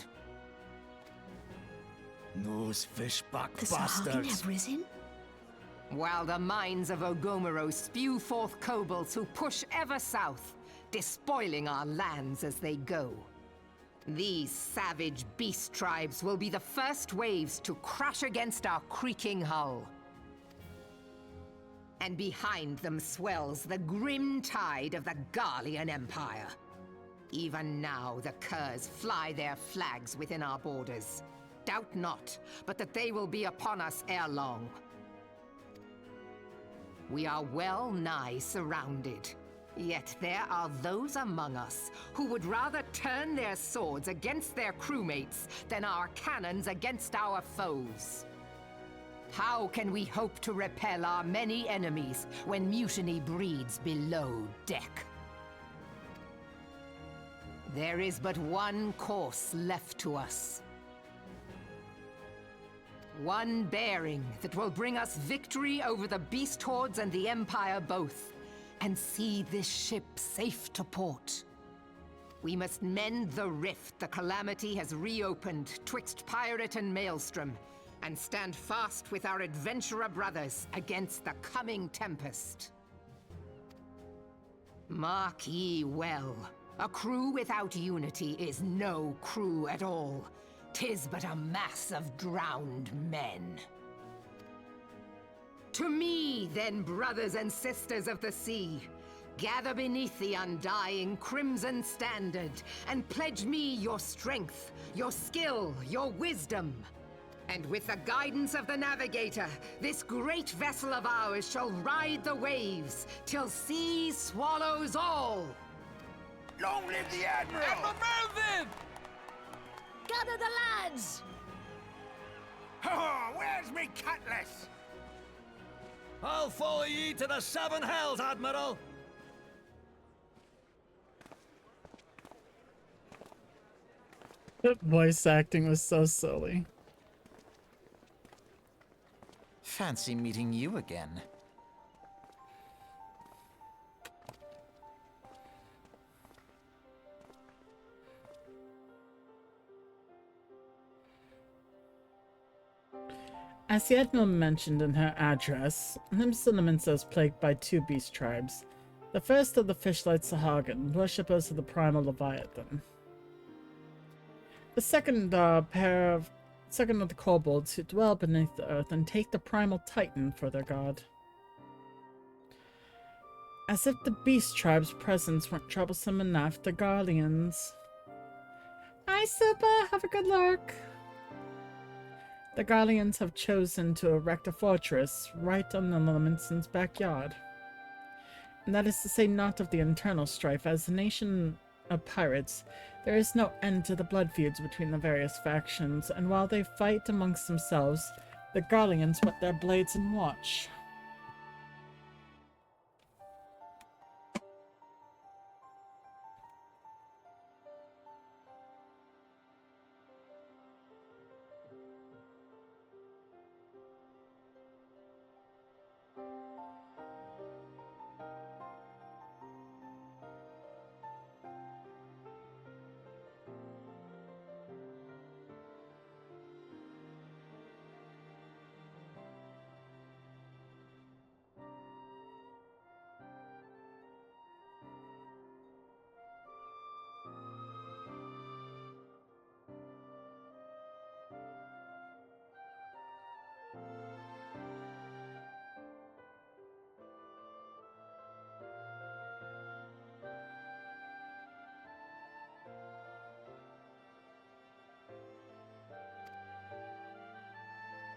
Those fishback The Sahagin bastards. have risen? While the mines of Ogomero spew forth kobolds who push ever south, despoiling our lands as they go. These savage beast tribes will be the first waves to crash against our creaking hull. And behind them swells the grim tide of the Garlean Empire. Even now, the Curs fly their flags within our borders. Doubt not, but that they will be upon us ere long. We are well nigh surrounded. Yet there are those among us who would rather turn their swords against their crewmates than our cannons against our foes. How can we hope to repel our many enemies when mutiny breeds below deck? There is but one course left to us. One bearing that will bring us victory over the beast hordes and the Empire both, and see this ship safe to port. We must mend the rift the Calamity has reopened twixt pirate and maelstrom, and stand fast with our adventurer brothers against the coming tempest. Mark ye well, a crew without unity is no crew at all. 'Tis but a mass of drowned men. To me, then, brothers and sisters of the sea, gather beneath the undying crimson standard, and pledge me your strength, your skill, your wisdom. And with the guidance of the navigator, this great vessel of ours shall ride the waves till sea swallows all. Long live the Admiral! Admiral Melvin! Gather the lads! Oh, where's me cutlass? I'll follow ye to the seven hells, Admiral! The voice acting was so silly. Fancy meeting you again. As the Admiral mentioned in her address, Limsa is plagued by two beast tribes. The first are the Fishlight Sahagan, worshippers of the primal Leviathan. The second are second of the kobolds who dwell beneath the earth and take the primal Titan for their god. As if the beast tribe's presence weren't troublesome enough, the Garleans... Hi, Super! Have a good lurk! The Garleans have chosen to erect a fortress right on the Laminson's backyard. And that is to say naught of the internal strife. As a nation of pirates, there is no end to the blood feuds between the various factions, and while they fight amongst themselves, the Garleans whet their blades and watch.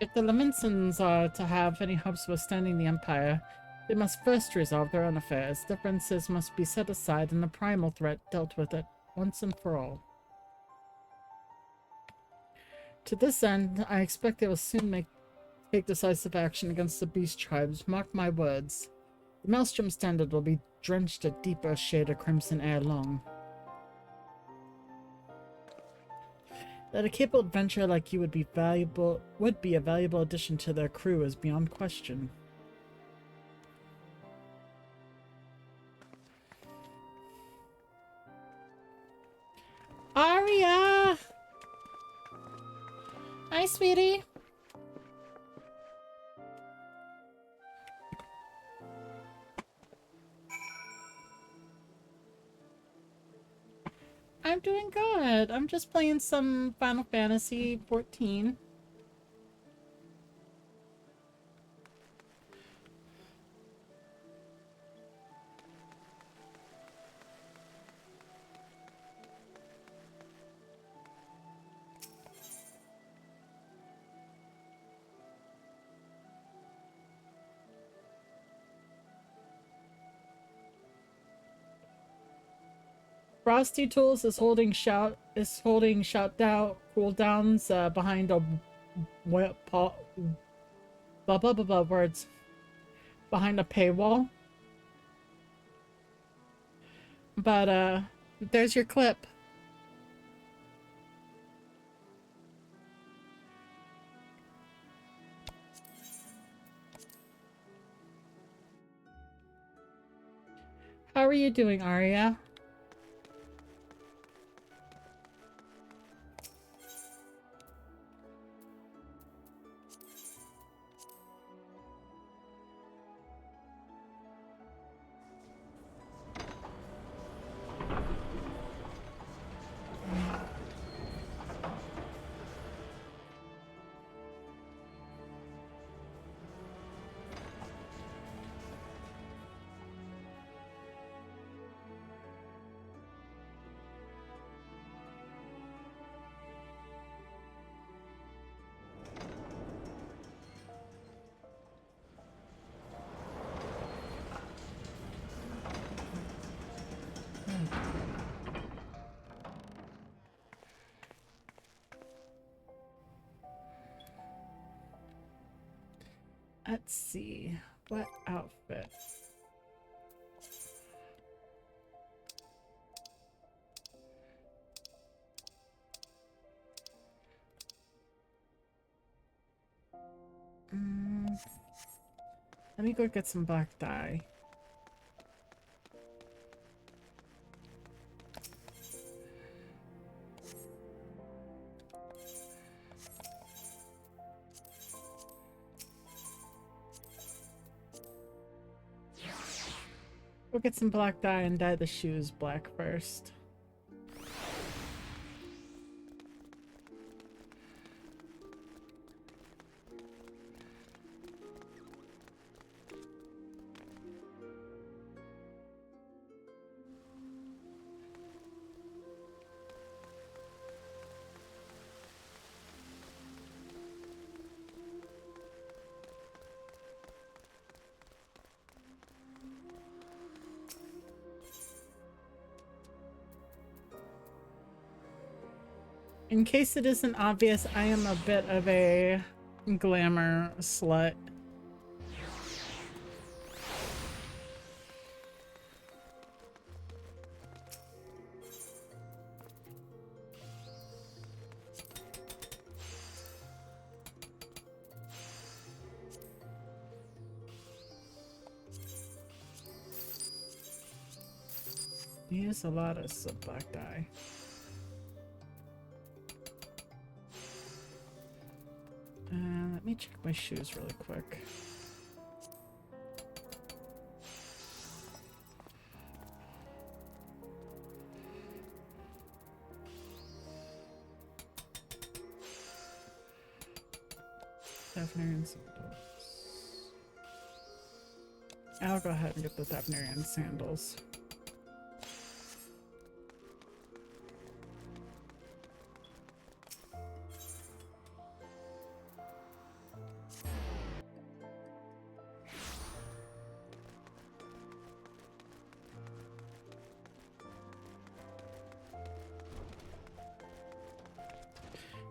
If the Laminsons are to have any hopes of withstanding the Empire, they must first resolve their own affairs. Differences must be set aside and the primal threat dealt with it once and for all. To this end, I expect they will soon take decisive action against the beast tribes. Mark my words. The Maelstrom Standard will be drenched a deeper shade of crimson ere long. That a capable adventurer like you would be a valuable addition to their crew is beyond question. Aria! Hi, sweetie. I'm doing good. I'm just playing some Final Fantasy XIV. Frosty Tools is holding shout cooldowns behind a words behind a paywall. But there's your clip. How are you doing, Arya? Let's see. What outfit? Let me go get some black dye. We'll get some black dye and dye the shoes black first. In case it isn't obvious, I am a bit of a glamour slut. Use a lot of black dye. Let me check my shoes really quick. Tavernarian sandals. I'll go ahead and get the Tavernarian sandals.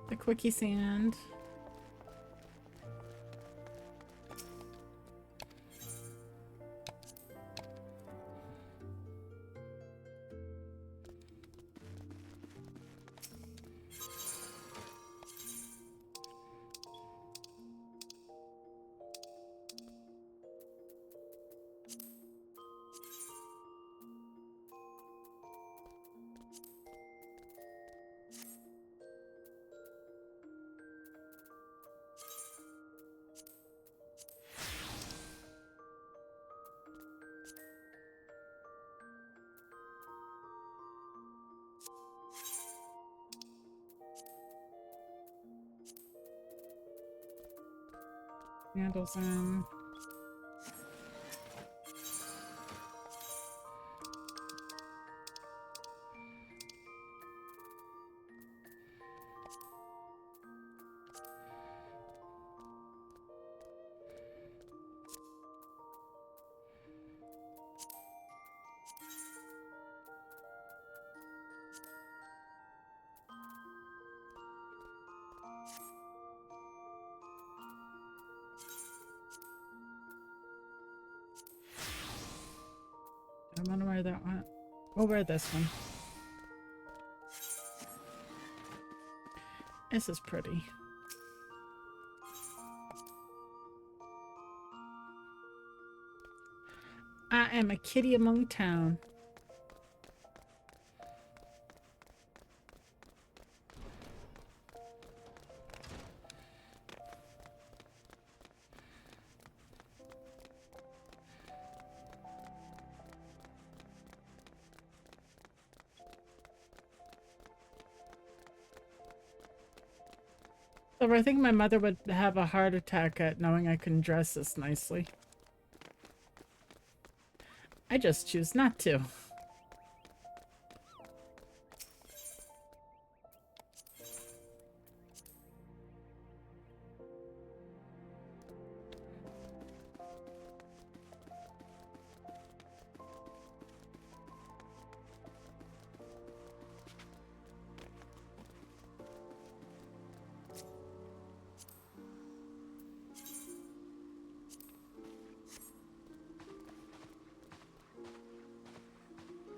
The quickie sand. Candles in. I wonder where that one. We'll wear this one. This is pretty. I am a kitty among town. So I think my mother would have a heart attack at knowing I couldn't dress this nicely. I just choose not to.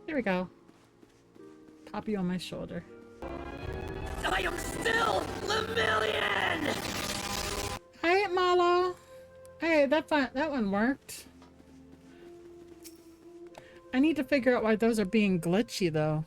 There we go. Pop you on my shoulder. I am still Lemillion! Hey, Malo. Hey, that one worked. I need to figure out why those are being glitchy, though.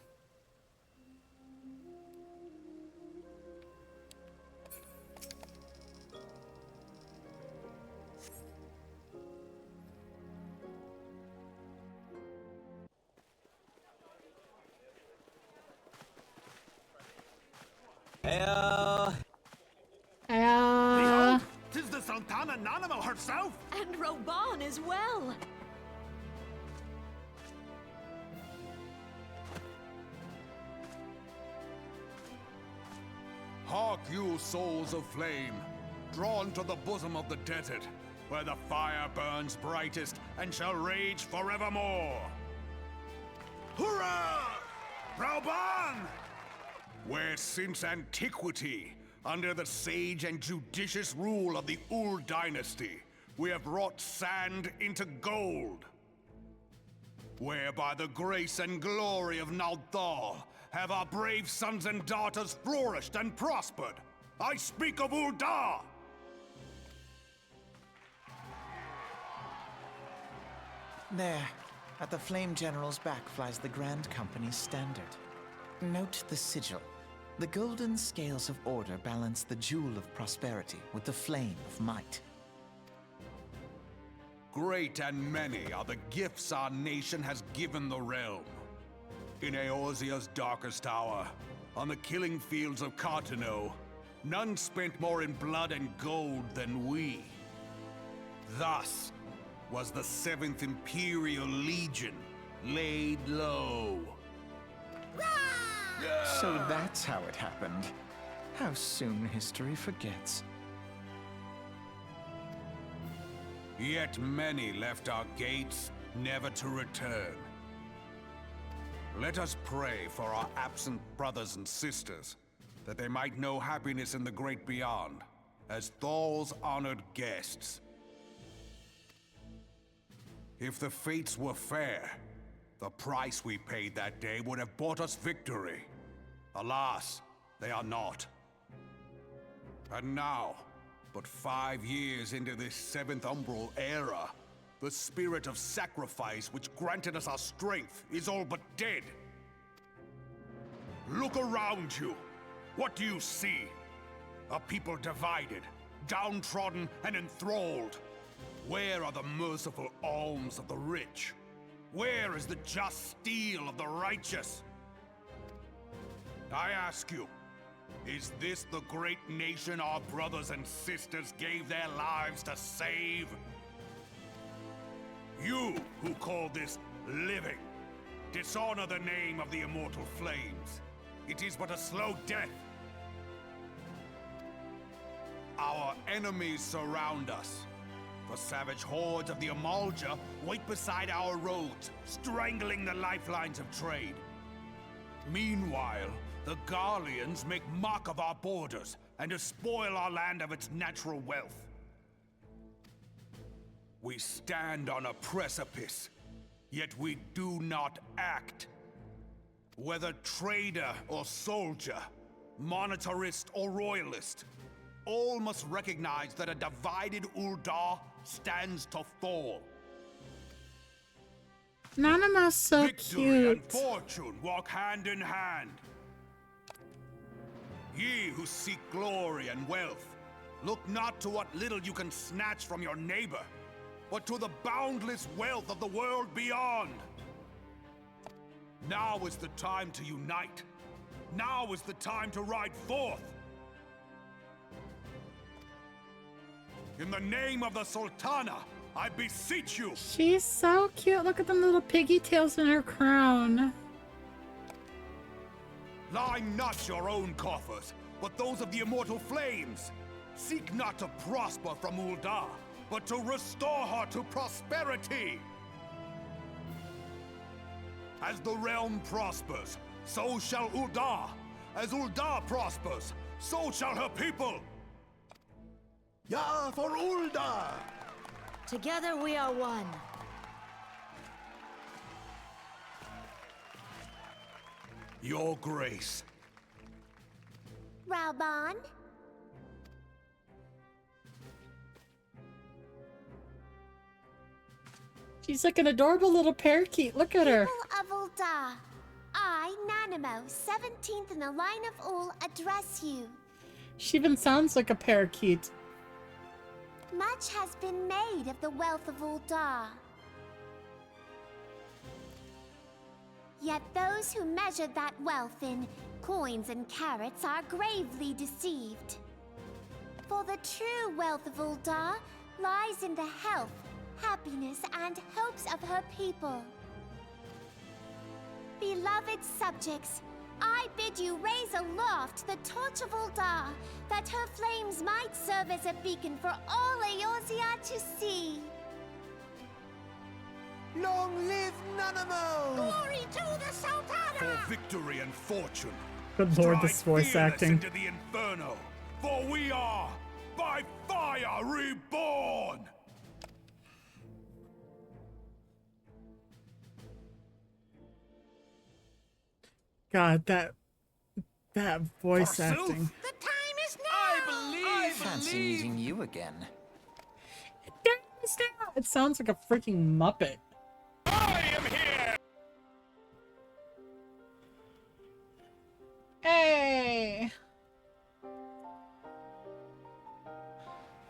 Behold, 'tis the Sultana Nanimo herself! And Reborn as well. Hark you, souls of flame, drawn to the bosom of the desert, where the fire burns brightest and shall rage forevermore. Hurrah! Reborn! Where since antiquity, under the sage and judicious rule of the Ul dynasty, we have wrought sand into gold. Where by the grace and glory of Nalthal have our brave sons and daughters flourished and prospered. I speak of Ul'dah! There, at the Flame General's back flies the Grand Company's standard. Note the sigil. The golden scales of order balance the jewel of prosperity with the flame of might. Great and many are the gifts our nation has given the realm. In Eorzea's darkest hour, on the killing fields of Cartano, none spent more in blood and gold than we. Thus was the 7th Imperial Legion laid low. So that's how it happened. How soon history forgets. Yet many left our gates, never to return. Let us pray for our absent brothers and sisters, that they might know happiness in the great beyond, as Thal's honored guests. If the fates were fair, the price we paid that day would have bought us victory. Alas, they are not. And now, but 5 years into this 7th Umbral era, the spirit of sacrifice which granted us our strength is all but dead. Look around you. What do you see? A people divided, downtrodden and enthralled. Where are the merciful alms of the rich? Where is the just steel of the righteous? I ask you, is this the great nation our brothers and sisters gave their lives to save? You who call this living, dishonor the name of the immortal flames. It is but a slow death. Our enemies surround us. The savage hordes of the Amalja wait beside our roads, strangling the lifelines of trade. Meanwhile, the Garleans make mock of our borders and despoil our land of its natural wealth. We stand on a precipice, yet we do not act. Whether trader or soldier, monetarist or royalist, all must recognize that a divided Ul'dah stands to fall. Nana's so Victory cute. and fortune walk hand in hand. Ye who seek glory and wealth, look not to what little you can snatch from your neighbor, but to the boundless wealth of the world beyond. Now is the time to unite. Now is the time to ride forth. In the name of the Sultana, I beseech you. She's so cute. Look at them little piggy tails in her crown. Line not your own coffers, but those of the immortal flames. Seek not to prosper from Ul'dah, but to restore her to prosperity. As the realm prospers, so shall Ul'dah. As Ul'dah prospers, so shall her people. Ya for Ul'dah! Together we are one. Your grace. Reborn? She's like an adorable little parakeet. Look at her. People of Ul'dah, I, Nanamo, 17th in the line of Ul, address you. She even sounds like a parakeet. Much has been made of the wealth of Ul'dah. Yet those who measure that wealth in coins and carats are gravely deceived. For the true wealth of Ul'dah lies in the health, happiness, and hopes of her people. Beloved subjects, I bid you raise aloft the torch of Ul'dah, that her flames might serve as a beacon for all Eorzea to see. Long live Nanamo! Glory to the Sultana! For victory and fortune. Good lord, this Stride voice fearless acting. into the inferno, for we are by fire reborn. God, that voice Forsooth. acting. The time is now! Fancy meeting you again. It sounds like a freaking Muppet. I am here. Hey!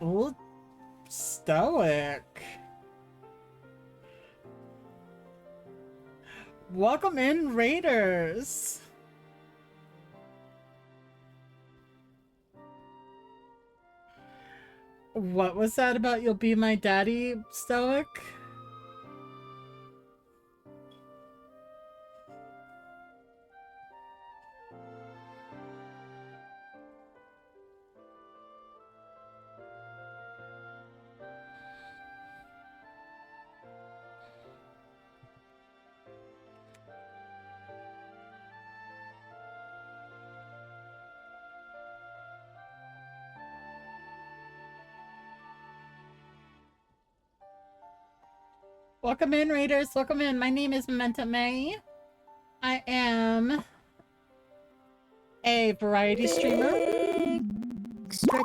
Ooh, stoic. Welcome in, Raiders. What was that about you'll be my daddy, Stoic? Welcome in, Raiders. Welcome in. My name is Memento May. I am a variety streamer. Stretch.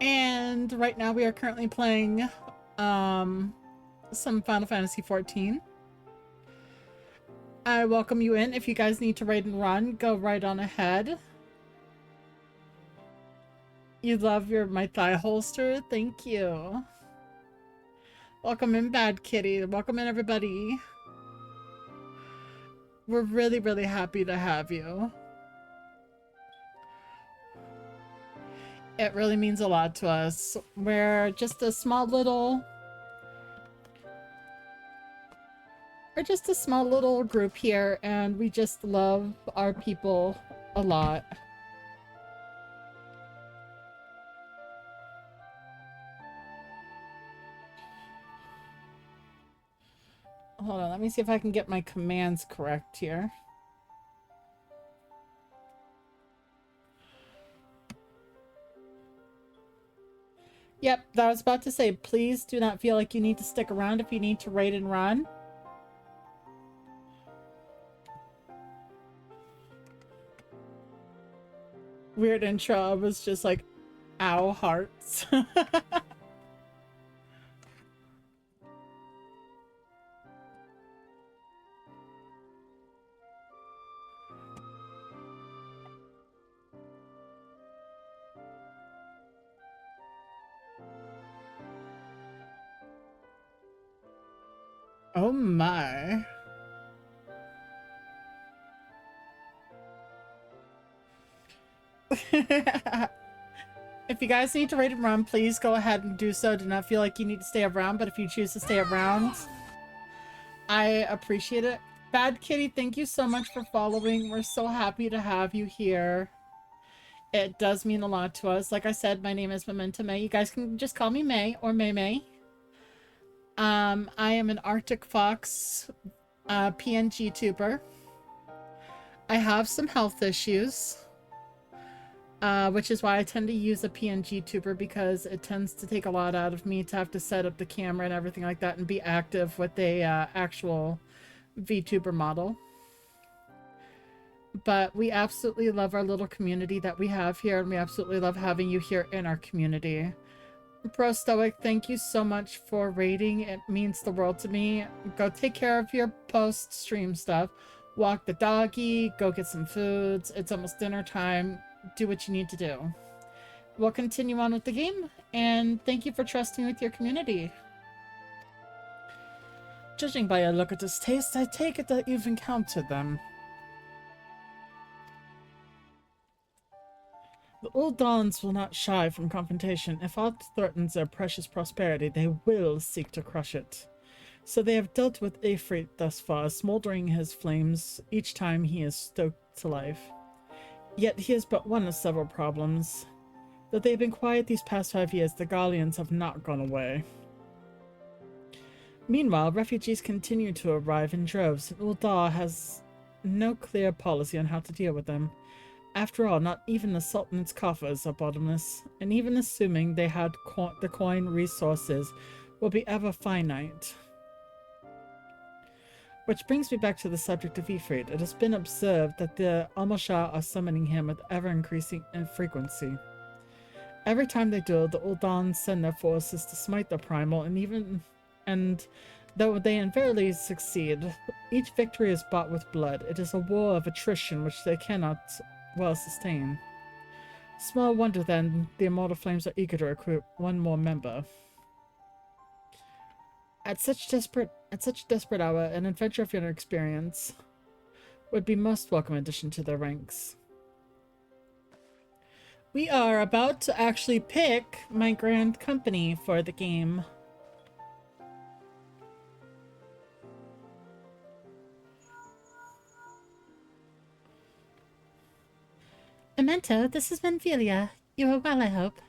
And right now we are currently playing some Final Fantasy XIV. I welcome you in. If you guys need to raid and run, go right on ahead. You love my thigh holster? Thank you. Welcome in, Bad Kitty. Welcome in, everybody. We're really, really happy to have you. It really means a lot to us. We're just a small little... We're just a small little group here, and we just love our people a lot. Hold on, let me see if I can get my commands correct here. Yep, I was about to say, please do not feel like you need to stick around if you need to raid and run. Weird intro. I was just like, ow, hearts. Oh my. If you guys need to raid and run, please go ahead and do so. Do not feel like you need to stay around, but if you choose to stay around, I appreciate it. Bad Kitty, thank you so much for following. We're so happy to have you here. It does mean a lot to us. Like I said, my name is Memento May. You guys can just call me May or May May. I am an Arctic Fox PNG tuber. I have some health issues. Which is why I tend to use a PNG tuber, because it tends to take a lot out of me to have to set up the camera and everything like that and be active with a actual VTuber model. But we absolutely love our little community that we have here, and we absolutely love having you here in our community. Pro Stoic, thank you so much for raiding. It means the world to me. Go take care of your post-stream stuff. Walk the doggy, go get some foods. It's almost dinner time. Do what you need to do. We'll continue on with the game, and thank you for trusting with your community. Judging by your look at this taste, I take it that you've encountered them. The old Dons will not shy from confrontation. If aught threatens their precious prosperity, they will seek to crush it. So they have dealt with Ifrit thus far, smoldering his flames each time he is stoked to life. Yet he is but one of several problems. Though they have been quiet these past 5 years, the Gallians have not gone away. Meanwhile, refugees continue to arrive in droves, and Ul'dah has no clear policy on how to deal with them. After all, not even the Sultan's coffers are bottomless, and even assuming they had the coin resources will be ever finite. Which brings me back to the subject of Ifrit. It has been observed that the Almoshah are summoning him with ever-increasing frequency. Every time they do, the Uldans send their forces to smite the Primal, and though they invariably succeed, each victory is bought with blood. It is a war of attrition which they cannot well sustain. Small wonder then the Immortal Flames are eager to recruit one more member. At such desperate hour, an adventure of your experience would be most welcome addition to their ranks. We are about to actually pick my grand company for the game. Memento, this is Venfilia. You are well, I hope.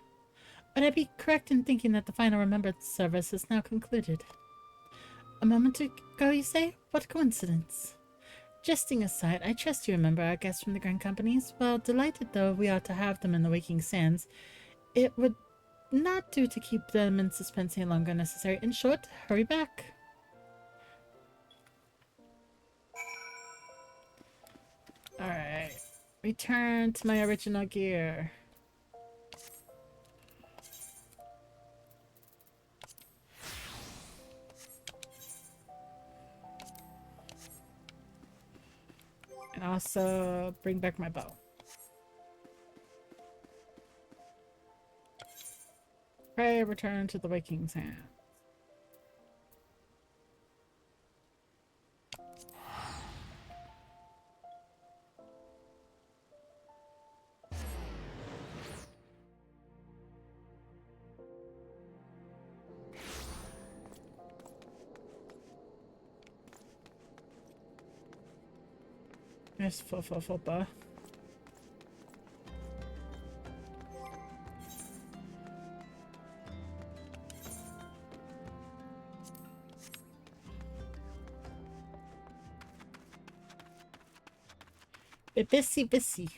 Would I be correct in thinking that the final remembrance service is now concluded? A moment ago, you say? What coincidence. Jesting aside, I trust you remember our guests from the Grand Companies. Well, delighted though we are to have them in the Waking Sands, it would not do to keep them in suspense any longer necessary. In short, hurry back. Alright. Return to my original gear. And also bring back my bow. Pray return to the Waking Sands. Nice foppa. Bissy.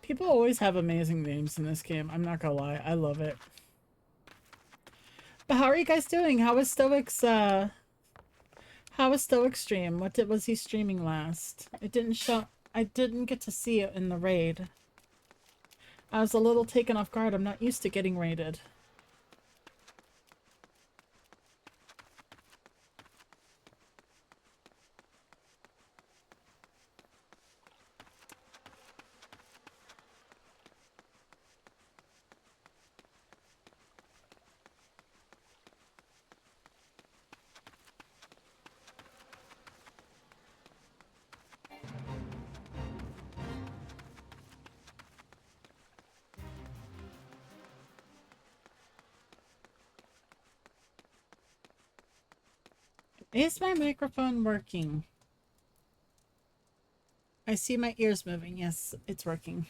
People always have amazing names in this game. I'm not gonna lie. I love it. But how are you guys doing? How was Stoic's stream? Was he streaming last? It didn't show. I didn't get to see it in the raid. I was a little taken off guard. I'm not used to getting raided. Is my microphone working? I see my ears moving. Yes, it's working.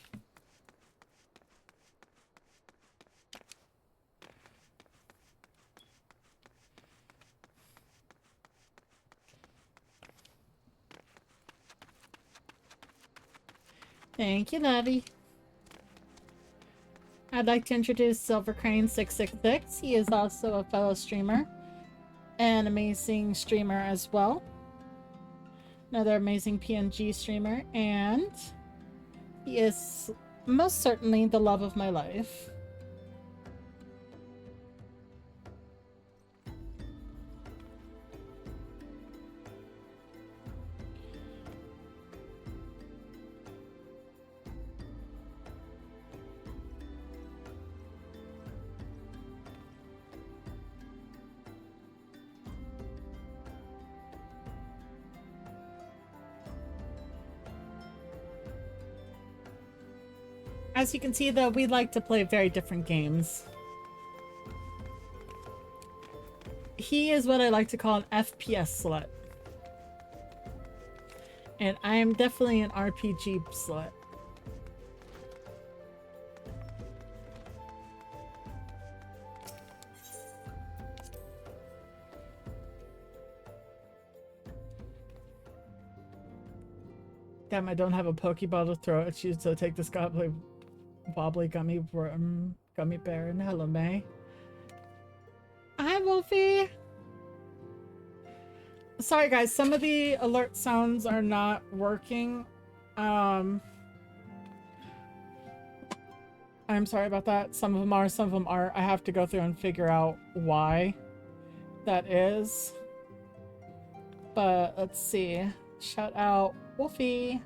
Thank you, Lovey. I'd like to introduce SilverCrane666. He is also a fellow streamer. An amazing streamer as well. Another amazing PNG streamer, and he is most certainly the love of my life. As you can see, though, we like to play very different games. He is what I like to call an FPS slut. And I am definitely an RPG slut. Damn, I don't have a Pokeball to throw at you, so take this wobbly gummy bear, and hello, May. Hi, Wolfie. Sorry, guys. Some of the alert sounds are not working. I'm sorry about that. Some of them are, some of them aren't. I have to go through and figure out why that is. But let's see. Shout out, Wolfie.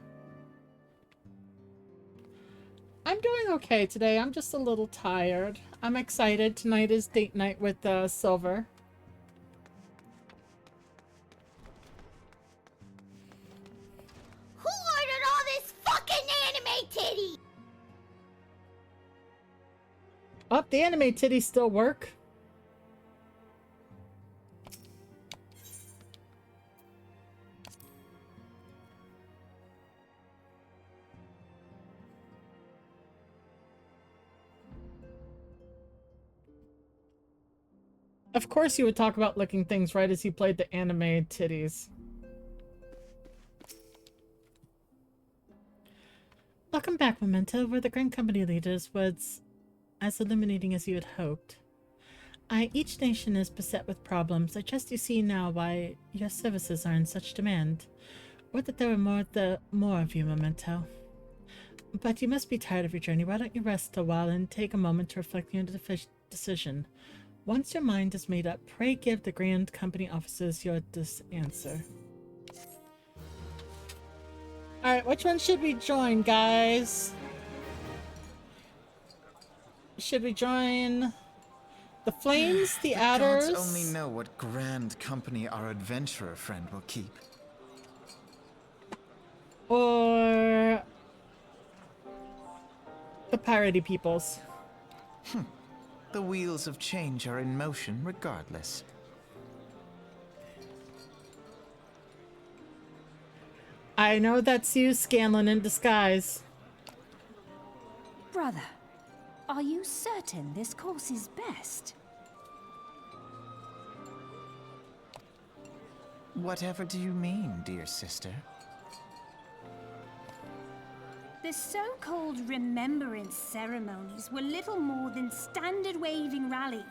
I'm doing okay today. I'm just a little tired. I'm excited. Tonight is date night with Silver. Who ordered all this fucking anime titty? Oh, the anime titties still work. Of course you would talk about licking things right as he played the anime titties. Welcome back, Memento, where the Grand Company leaders was as illuminating as you had hoped. Each nation is beset with problems. I trust you see now why your services are in such demand. Or that there were more of you, Memento. But you must be tired of your journey. Why don't you rest a while and take a moment to reflect on your decision? Once your mind is made up, pray give the Grand Company officers your answer. Alright, which one should we join, guys? Should we join the Flames, the Adders? The gods only know what Grand Company our adventurer friend will keep. Or the Piratey Peoples? The wheels of change are in motion regardless. I know that's you, Scanlan, in disguise. Brother, are you certain this course is best? Whatever do you mean, dear sister? The so-called remembrance ceremonies were little more than standard waving rallies.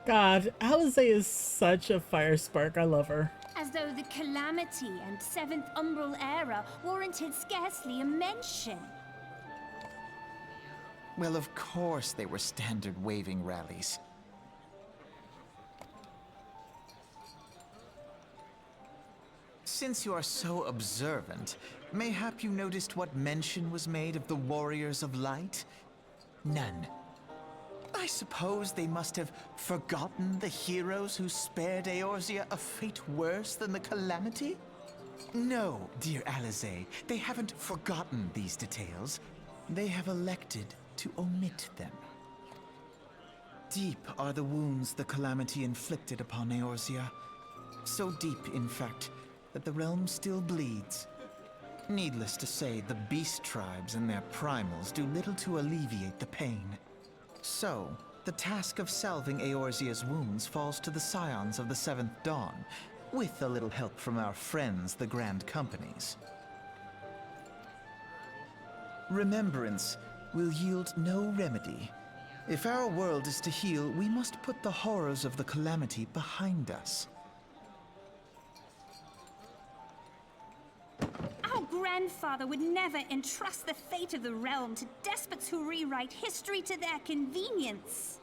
God, Alize is such a fire spark. I love her. As though the Calamity and Seventh Umbral Era warranted scarcely a mention. Well, of course they were standard waving rallies. Since you are so observant, mayhap you noticed what mention was made of the Warriors of Light? None. I suppose they must have forgotten the heroes who spared Eorzea a fate worse than the Calamity? No, dear Alize, they haven't forgotten these details. They have elected to omit them. Deep are the wounds the Calamity inflicted upon Eorzea. So deep, in fact, that the realm still bleeds. Needless to say, the beast tribes and their primals do little to alleviate the pain. So, the task of salving Eorzea's wounds falls to the scions of the Seventh Dawn, with a little help from our friends, the Grand Companies. Remembrance will yield no remedy. If our world is to heal, we must put the horrors of the Calamity behind us. Our grandfather would never entrust the fate of the realm to despots who rewrite history to their convenience.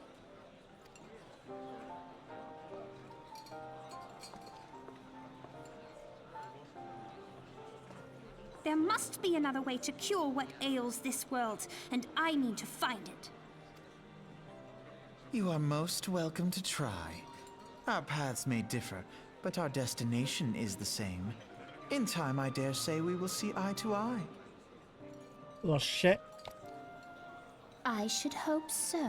There must be another way to cure what ails this world, and I need to find it. You are most welcome to try. Our paths may differ, but our destination is the same. In time, I dare say we will see eye to eye. Little shit. I should hope so.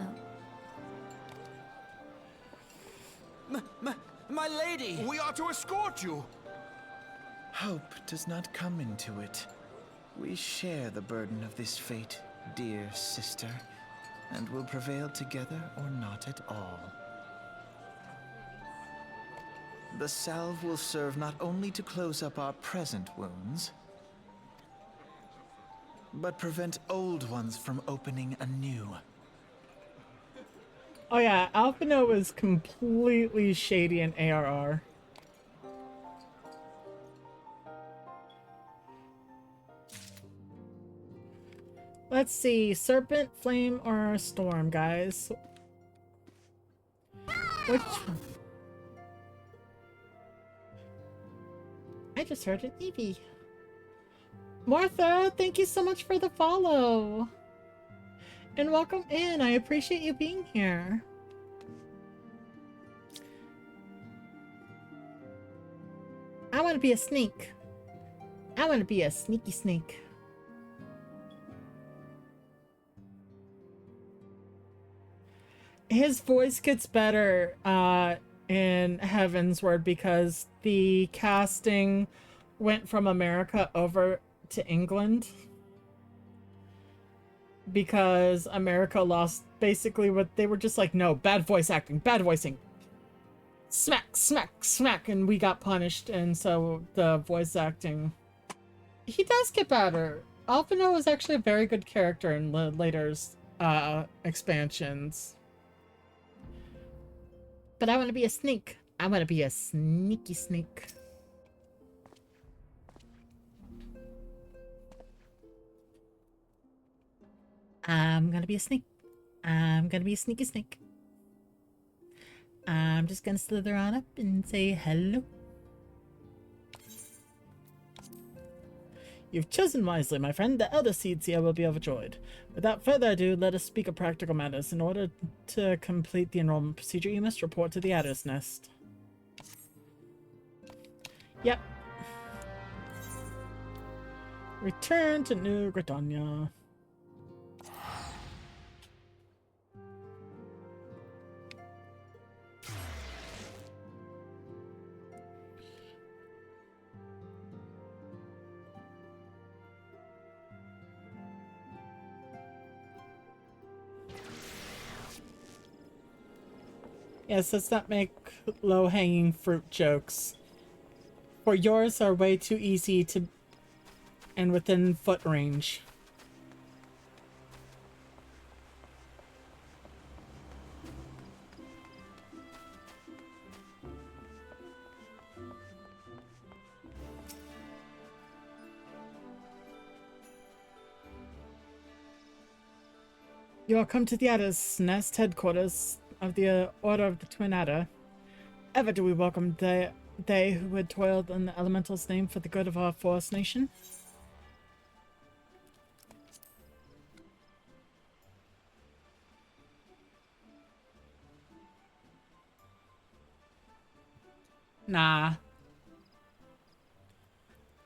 My lady! We are to escort you! Hope does not come into it. We share the burden of this fate, dear sister, and will prevail together or not at all. The salve will serve not only to close up our present wounds, but prevent old ones from opening anew. Oh yeah, Alphino is completely shady in ARR. Let's see, Serpent, Flame, or Storm, guys. Which one? I just heard an Eevee. Martha, thank you so much for the follow. And welcome in. I appreciate you being here. I want to be a snake. I want to be a sneaky snake. His voice gets better in Heaven's Word because the casting went from America over to England. Because America lost basically what they were just like, no, bad voice acting, bad voicing. Smack, smack, smack, and we got punished, and so the voice acting... He does get better. Alphino is actually a very good character in later expansions. But I want to be a snake. I want to be a sneaky snake. I'm gonna be a snake. I'm gonna be a sneaky snake. I'm just gonna slither on up and say hello. You've chosen wisely, my friend. The elder seeds here will be overjoyed. Without further ado, let us speak of practical matters. In order to complete the enrollment procedure, you must report to the Adder's Nest. Yep. Return to New Gridania. Yes, let's not make low-hanging fruit jokes. For yours are way too easy to... and within foot range. You are come to the Adder's Nest headquarters of the Order of the Twin Adder. Ever do we welcome they who had toiled in the Elemental's name for the good of our forest nation? Nah.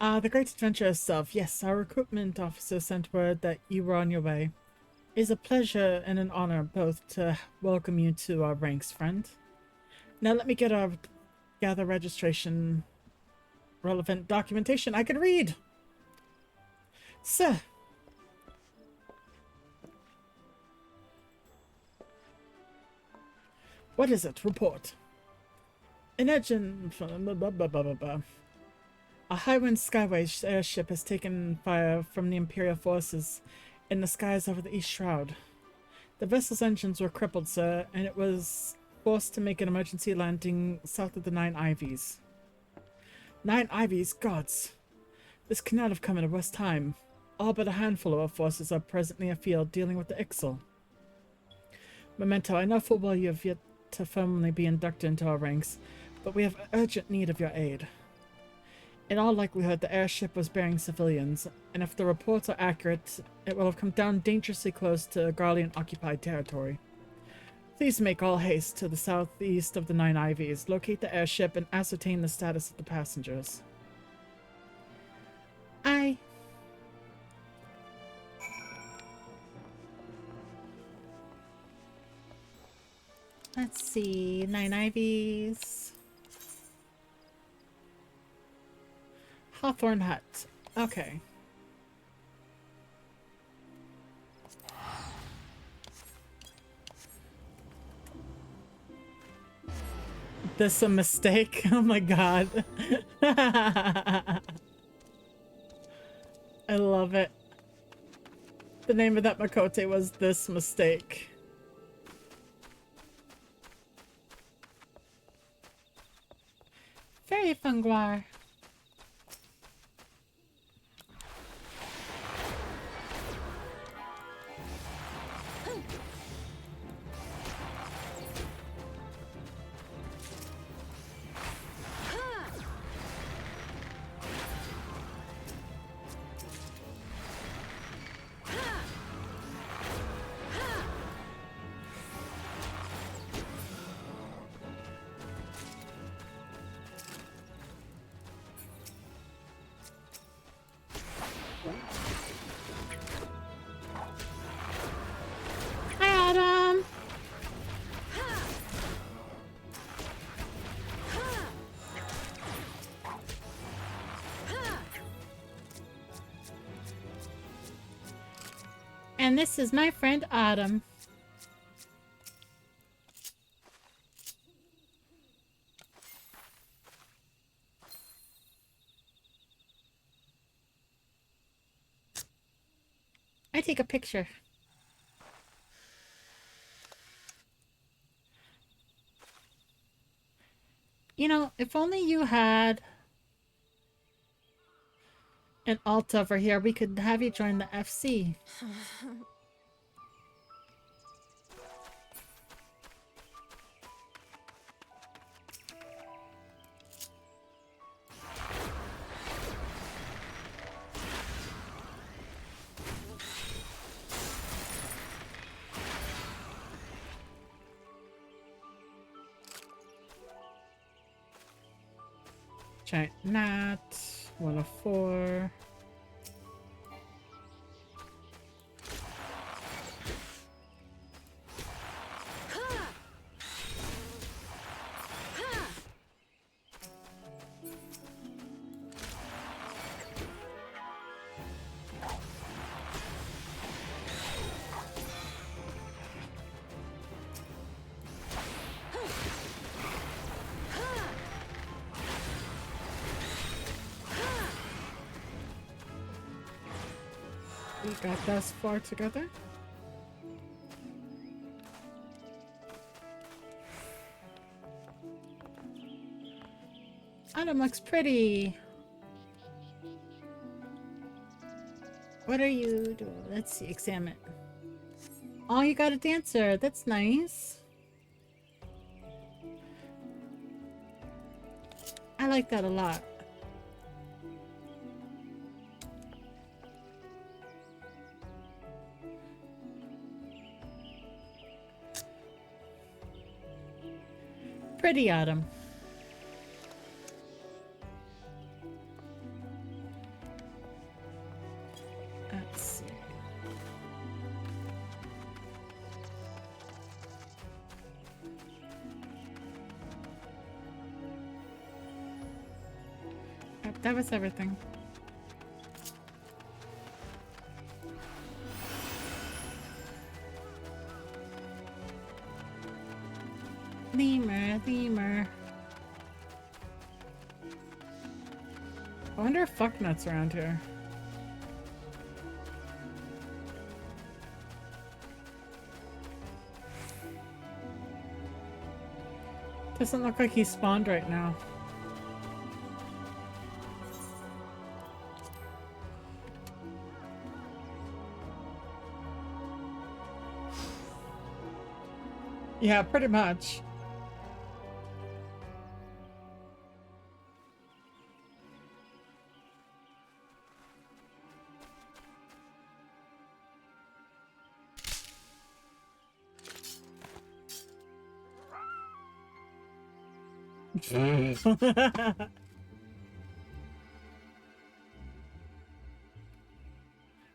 The Great Adventure itself. Yes, our recruitment officer sent word that you were on your way. It is a pleasure and an honor both to welcome you to our ranks, friend. Now let me gather registration relevant documentation I can read. Sir. What is it? Report. An engine from a Highwind Skyway airship has taken fire from the Imperial forces in the skies over the East Shroud. The vessel's engines were crippled, sir, and it was forced to make an emergency landing south of the Nine Ivies. Nine Ivies? Gods! This cannot have come at a worse time. All but a handful of our forces are presently afield dealing with the Ixal. Memento, I know full well you have yet to firmly be inducted into our ranks, but we have urgent need of your aid. In all likelihood, the airship was bearing civilians, and if the reports are accurate, it will have come down dangerously close to Garlean-occupied territory. Please make all haste to the southeast of the Nine Ivies, locate the airship, and ascertain the status of the passengers. Aye. Let's see, Nine Ivies. Hawthorne Hut. Okay. This a mistake? Oh my god. I love it. The name of that Makote was This Mistake. Fairy Funguar. And this is my friend Autumn. I take a picture. You know, if only you had an alt over here, we could have you join the FC. Giant Gnat, 104. We got thus far together. Autumn looks pretty. What are you doing? Let's see, examine. Oh, you got a dancer. That's nice. I like that a lot. Pretty Autumn. Let's see. Yep, that was everything. Lemur. I wonder if fucknut's around here. Doesn't look like he's spawned right now. Yeah, pretty much.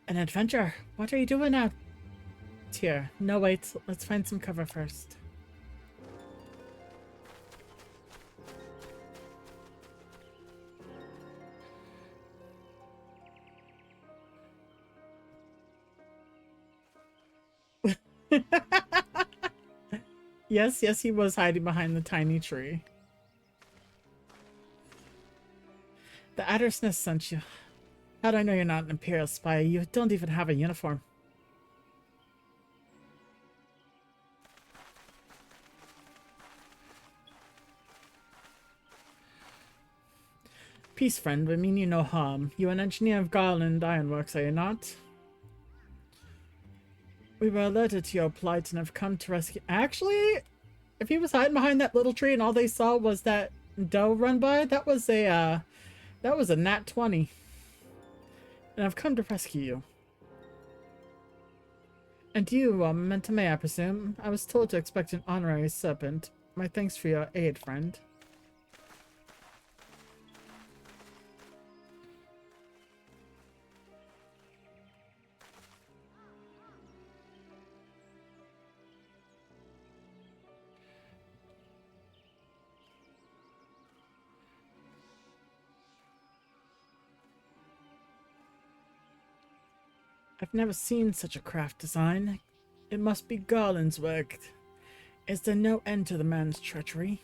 An adventure? What are you doing out here? No, wait. Let's find some cover first. Yes, he was hiding behind the tiny tree. The Adder's Nest sent you. How do I know you're not an Imperial spy? You don't even have a uniform. Peace, friend. We mean you no harm. You an engineer of Garland Ironworks, are you not? We were alerted to your plight and have come to rescue— Actually, if he was hiding behind that little tree and all they saw was that doe run by, that was a nat 20. And I've come to rescue you. And you, Memento May, I presume? I was told to expect an honorary serpent. My thanks for your aid, friend. I've never seen such a craft design. It must be Garland's work. Is there no end to the man's treachery?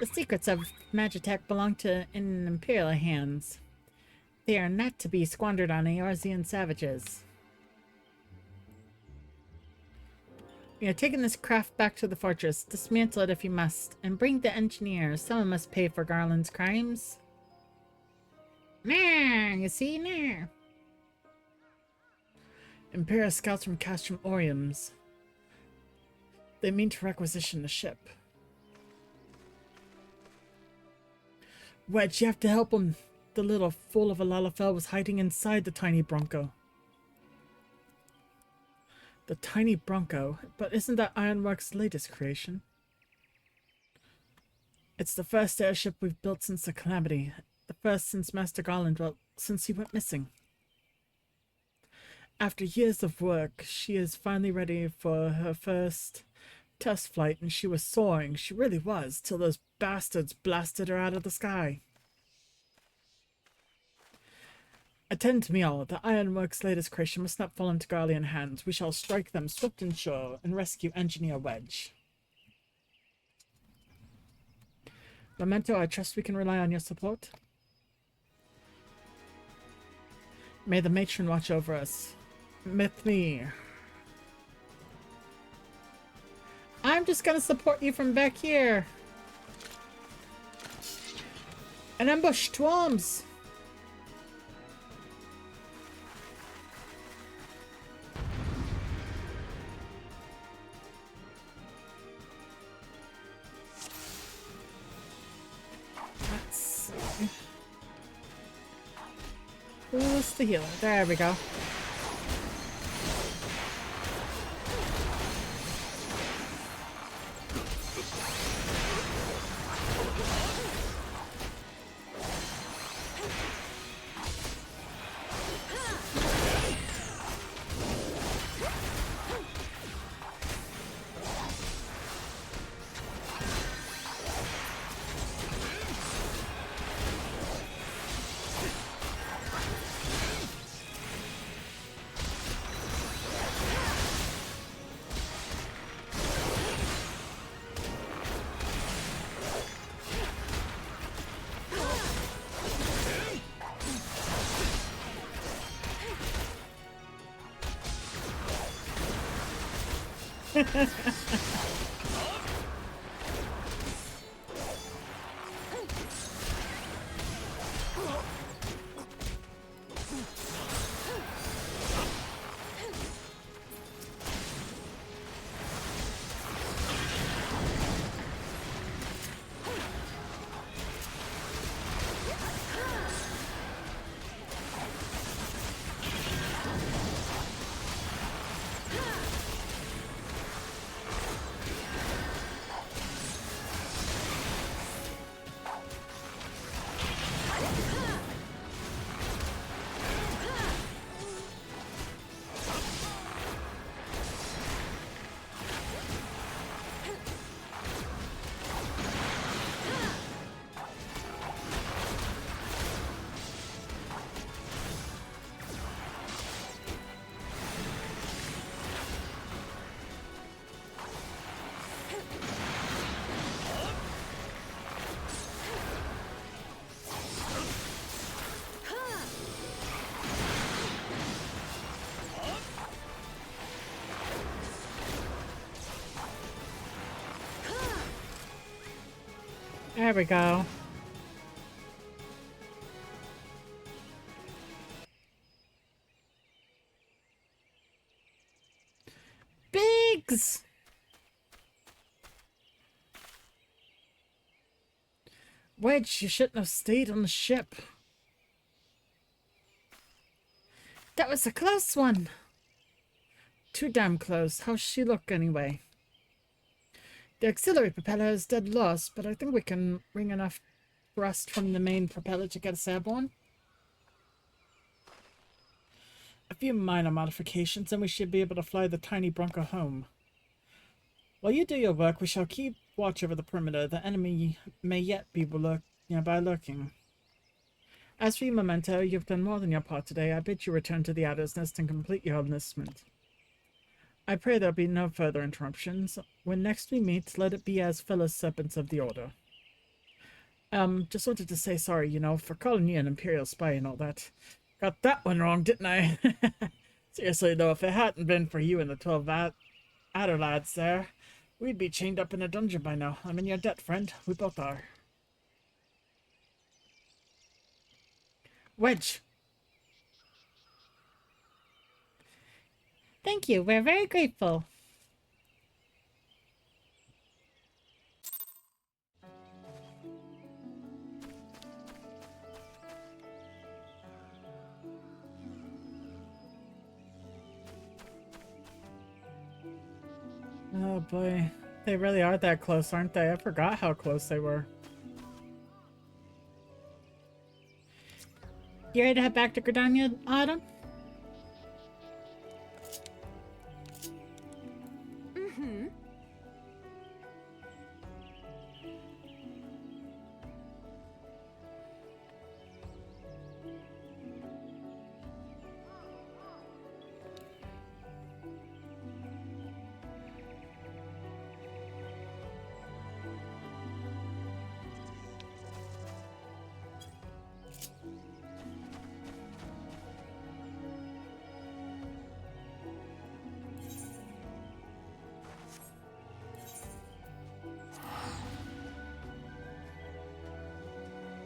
The secrets of Magitech belong in Imperial hands. They are not to be squandered on Eorzean savages. We are taking this craft back to the fortress. Dismantle it if you must, and bring the engineers. Someone must pay for Garland's crimes. Nah, you see, nah. Imperial scouts from Castrum Oriums. They mean to requisition the ship. Wedge, you have to help him. The little fool of a Lalafell was hiding inside the tiny Bronco. The tiny Bronco? But isn't that Ironworks' latest creation? It's the first airship we've built since the Calamity. The first since Master Garland, well, since he went missing. After years of work, she is finally ready for her first test flight, and she was soaring. She really was, till those bastards blasted her out of the sky. Attend to me all. The Ironworks' latest creation must not fall into Garlean hands. We shall strike them swift and sure and rescue Engineer Wedge. Memento, I trust we can rely on your support. May the matron watch over us. With me. I'm just gonna support you from back here. An ambush to arms. Who's the healer? There we go. There we go. Biggs! Wedge, you shouldn't have stayed on the ship. That was a close one. Too damn close. How's she look anyway? The auxiliary propeller is dead lost, but I think we can wring enough thrust from the main propeller to get us airborne. A few minor modifications and we should be able to fly the tiny Bronco home. While you do your work, we shall keep watch over the perimeter. The enemy may yet be nearby lurking. As for you, Memento, you've done more than your part today. I bid you return to the Adder's Nest and complete your enlistment. I pray there'll be no further interruptions. When next we meet, let it be as fellow serpents of the Order. Just wanted to say sorry, you know, for calling you an Imperial spy and all that. Got that one wrong, didn't I? Seriously, though, if it hadn't been for you and the 12 Adder lads there, we'd be chained up in a dungeon by now. I'm in your debt, friend. We both are. Wedge! Thank you. We're very grateful. Oh boy. They really are that close, aren't they? I forgot how close they were. You ready to head back to Gridania, Autumn?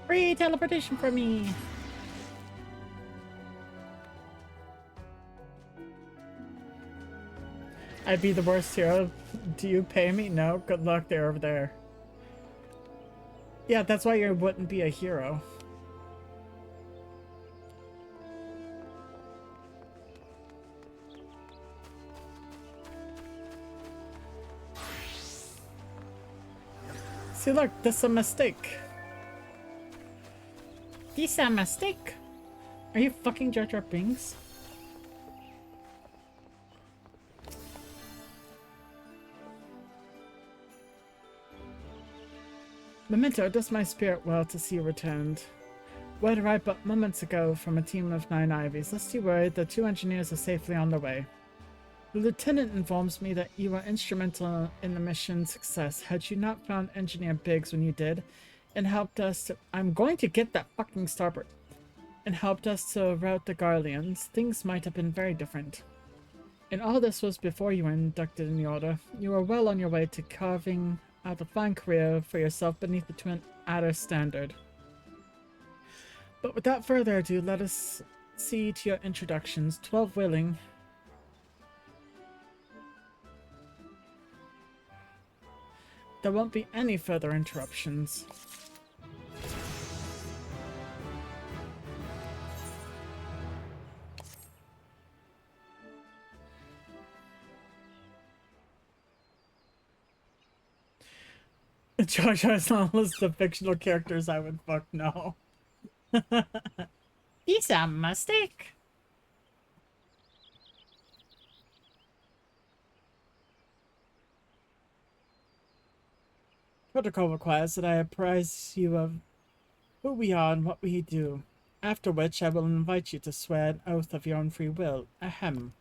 Free teleportation for me. I'd be the worst hero. Do you pay me? No. Good luck there over there. Yeah, that's why you wouldn't be a hero. See, look, this a mistake. This a mistake. Are you fucking Jar Jar Binks? Memento, it does my spirit well to see you returned. Word arrived but moments ago from a team of 9 Ivies. Lest you worry, the 2 engineers are safely on their way. The lieutenant informs me that you were instrumental in the mission's success. Had you not found Engineer Biggs when you did, and helped us to— I'm going to get that fucking starboard. And helped us to rout the Garleans, things might have been very different. And all this was before you were inducted in the Order. You were well on your way to carving out a fine career for yourself beneath the Twin Adder standard. But without further ado, let us see to your introductions. 12 willing. There won't be any further interruptions. Jar Jar's not a list of fictional characters I would fuck, no. It's a mistake. Protocol requires that I apprise you of who we are and what we do, after which I will invite you to swear an oath of your own free will. Ahem.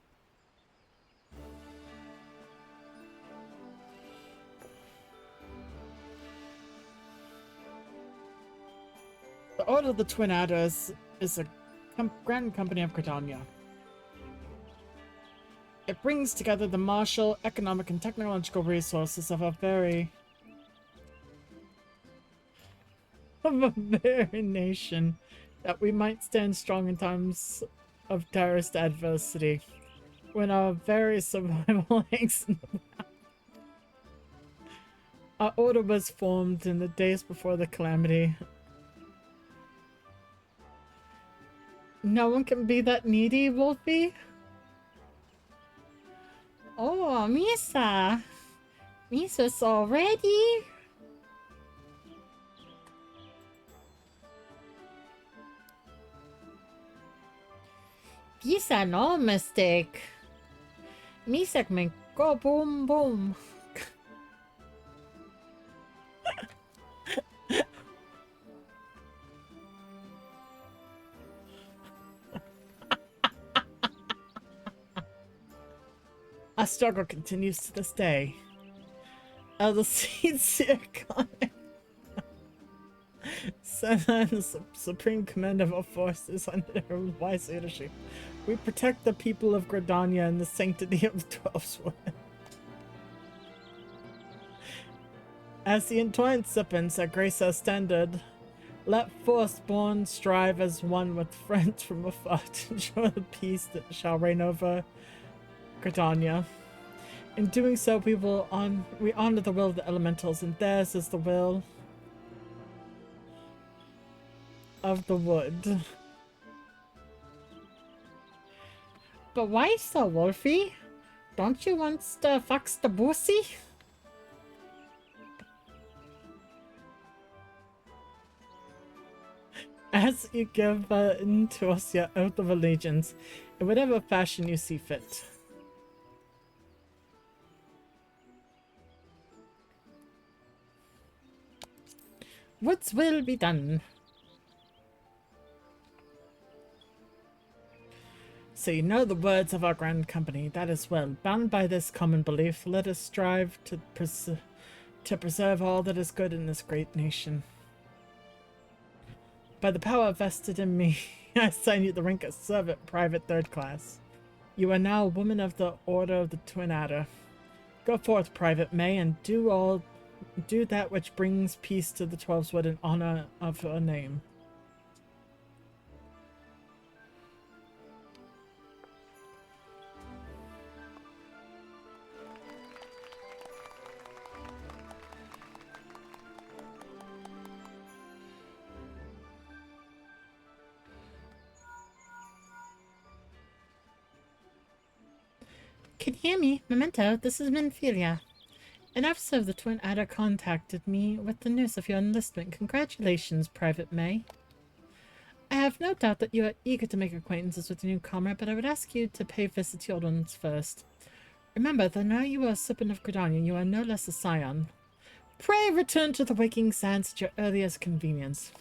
The Order of the Twin Adders is a grand company of Gridania. It brings together the martial, economic, and technological resources of a very nation that we might stand strong in times of direst adversity, when our very survival hangs in the balance. Our order was formed in the days before the calamity. No one can be that needy, Wolfie? Oh, Misa! Misa's already? Misa no mistake. Misa can go boom boom. Our struggle continues to this day. The seeds Senna and the supreme command of our forces under her wise leadership. We protect the people of Gridania and the sanctity of the 12's Wood. As the entwined serpents that grace our standard, let Forceborn strive as one with friends from afar to ensure the peace that shall reign over Gridania. In doing so, we honor the will of the elementals, and theirs is the will of the wood. But why so, Wolfie? Don't you want to fox the boosy? As you give into us your oath of allegiance, in whatever fashion you see fit. What's will be done? So you know the words of our grand company, that is well. Bound by this common belief, let us strive to preserve all that is good in this great nation. By the power vested in me, I assign you the rank of servant private 3rd class. You are now a woman of the Order of the Twin Adder. Go forth, Private May, and do that which brings peace to the 12's Wood in honor of her name. Can you hear me? Memento, this is Minfilia. An officer of the Twin Adder contacted me with the news of your enlistment. Congratulations, Private May. I have no doubt that you are eager to make acquaintances with your new comrade, but I would ask you to pay visit to your old ones first. Remember that now you are a serpent of Gridania, you are no less a scion. Pray return to the Waking Sands at your earliest convenience.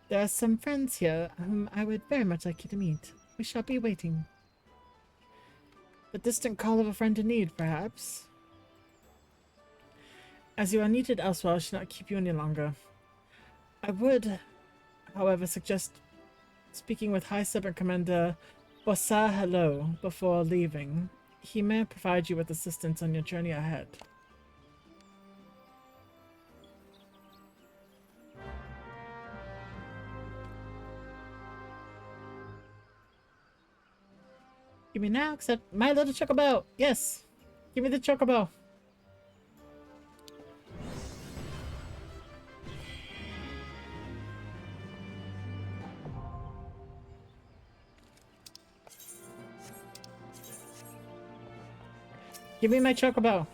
There are some friends here whom I would very much like you to meet. We shall be waiting. The distant call of a friend in need, perhaps? As you are needed elsewhere, I shall not keep you any longer. I would, however, suggest speaking with High Serpent Commander Bossa Hello before leaving. He may provide you with assistance on your journey ahead. Give me now, except my little chocobo. Yes, give me the chocobo. Give me my chocobo.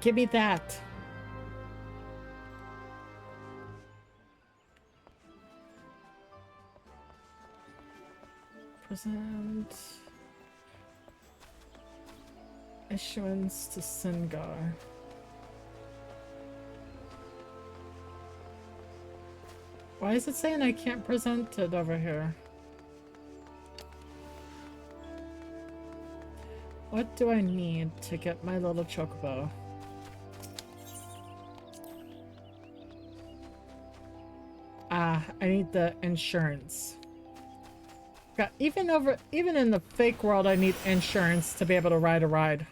Give me that. Present issuance to Singar. Why is it saying I can't present it over here? What do I need to get my little chocobo? Ah, I need the insurance. God, even in the fake world, I need insurance to be able to ride a ride.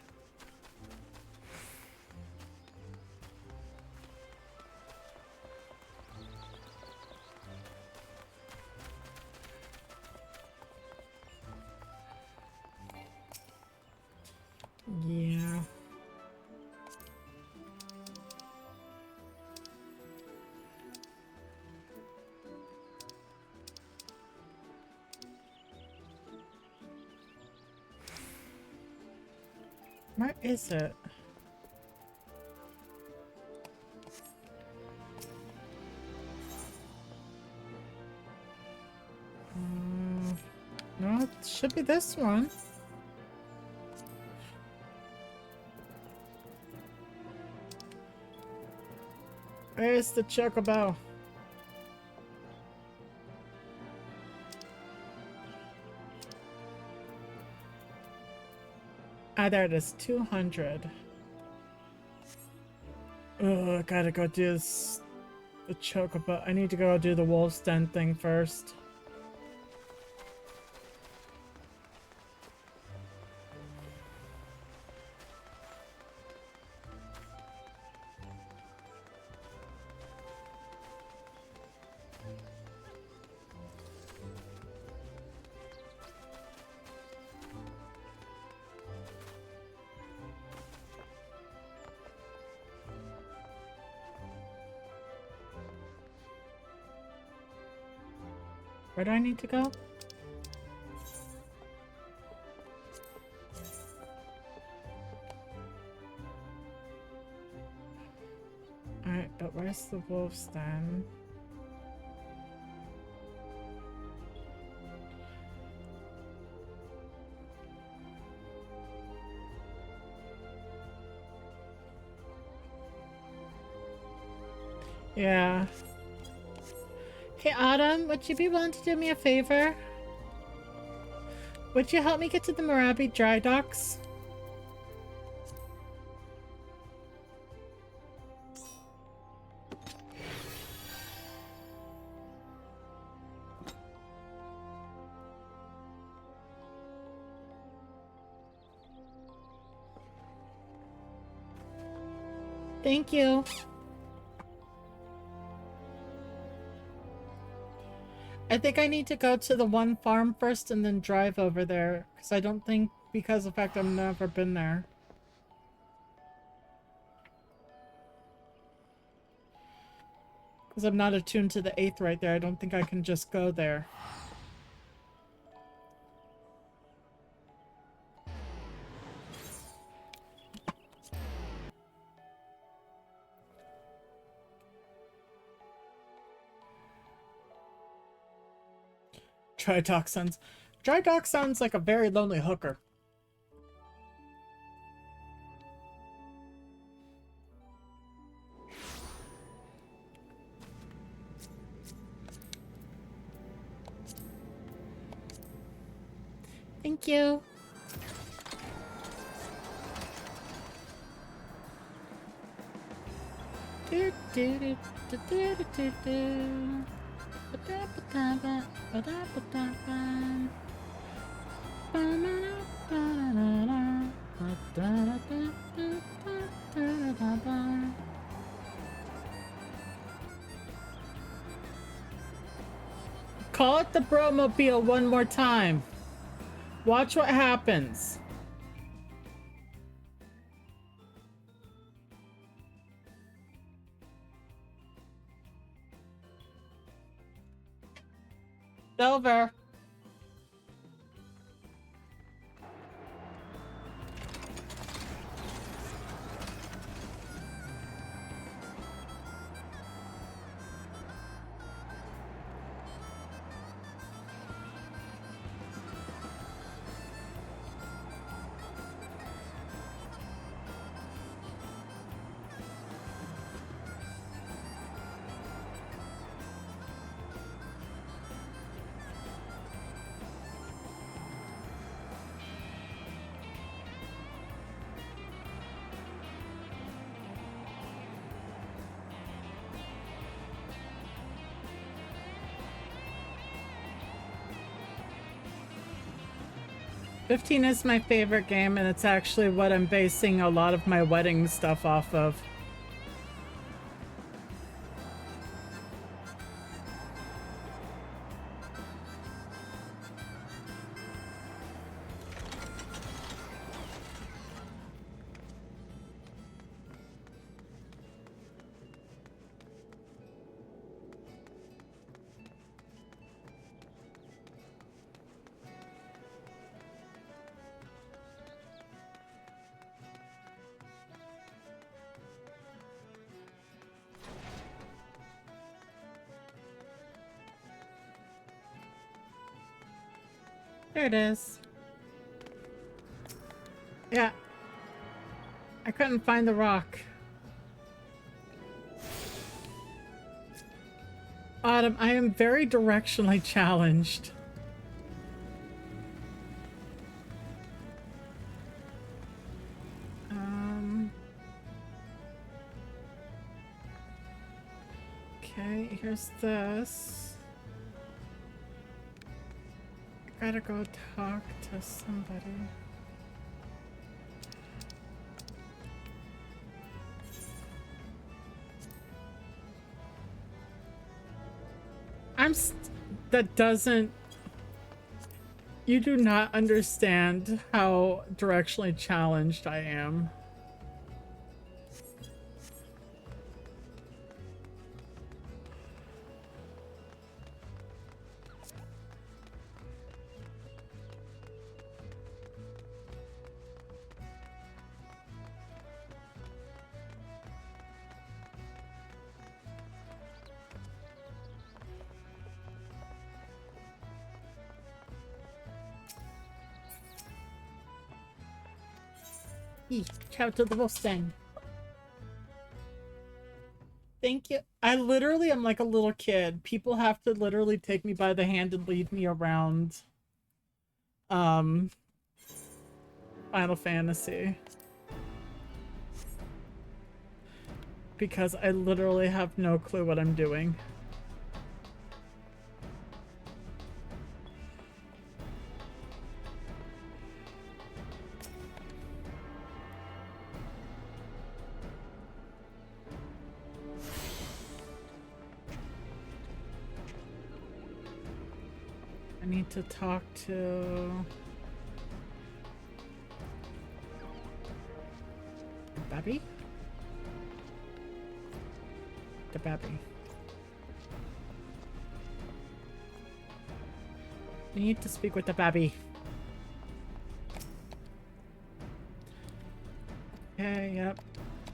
Yeah. Where is it? No, it should be this one. Where's the chocobo? Ah, there it is, 200. Oh, I gotta go do this. The chocobo. I need to go do the wolf's den thing first. Where do I need to go? Alright, but where's the wolf's den? Yeah. Hey Autumn, would you be willing to do me a favor? Would you help me get to the Marabi dry docks? Thank you. I think I need to go to the one farm first and then drive over there, because I don't think, because of the fact I've never been there. Because I'm not attuned to the 8th right there. I don't think I can just go there. Dry Dock sounds... Dry Dock sounds like a very lonely hooker. Thank you. Do, do, do, do, do, do, do. Call it the Bromobile one more time. Watch what happens. Silver. '15 is my favorite game, and it's actually what I'm basing a lot of my wedding stuff off of. There it is. Yeah. I couldn't find the rock. Autumn, I am very directionally challenged. Okay, here's this. Gotta go talk to somebody. That doesn't... You do not understand how directionally challenged I am. Shout out to the Mustang. Thank you. I literally am like a little kid. People have to literally take me by the hand and lead me around Final Fantasy. Because I literally have no clue what I'm doing. I need to talk to Babby? The Babby. Need to speak with the babby. Okay, yep.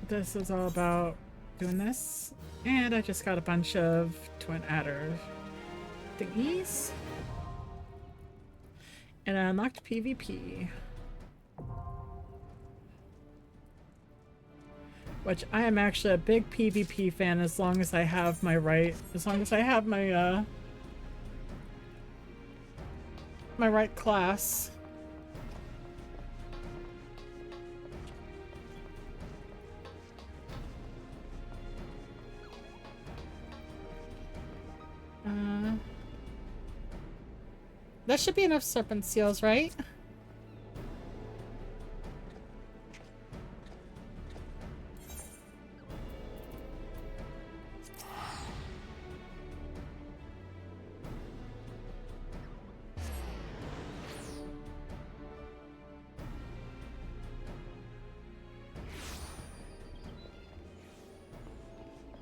This is all about doing this. And I just got a bunch of twin adder thingies. And I unlocked PvP. Which I am actually a big PvP fan as long as I have my my right class. That should be enough serpent seals, right?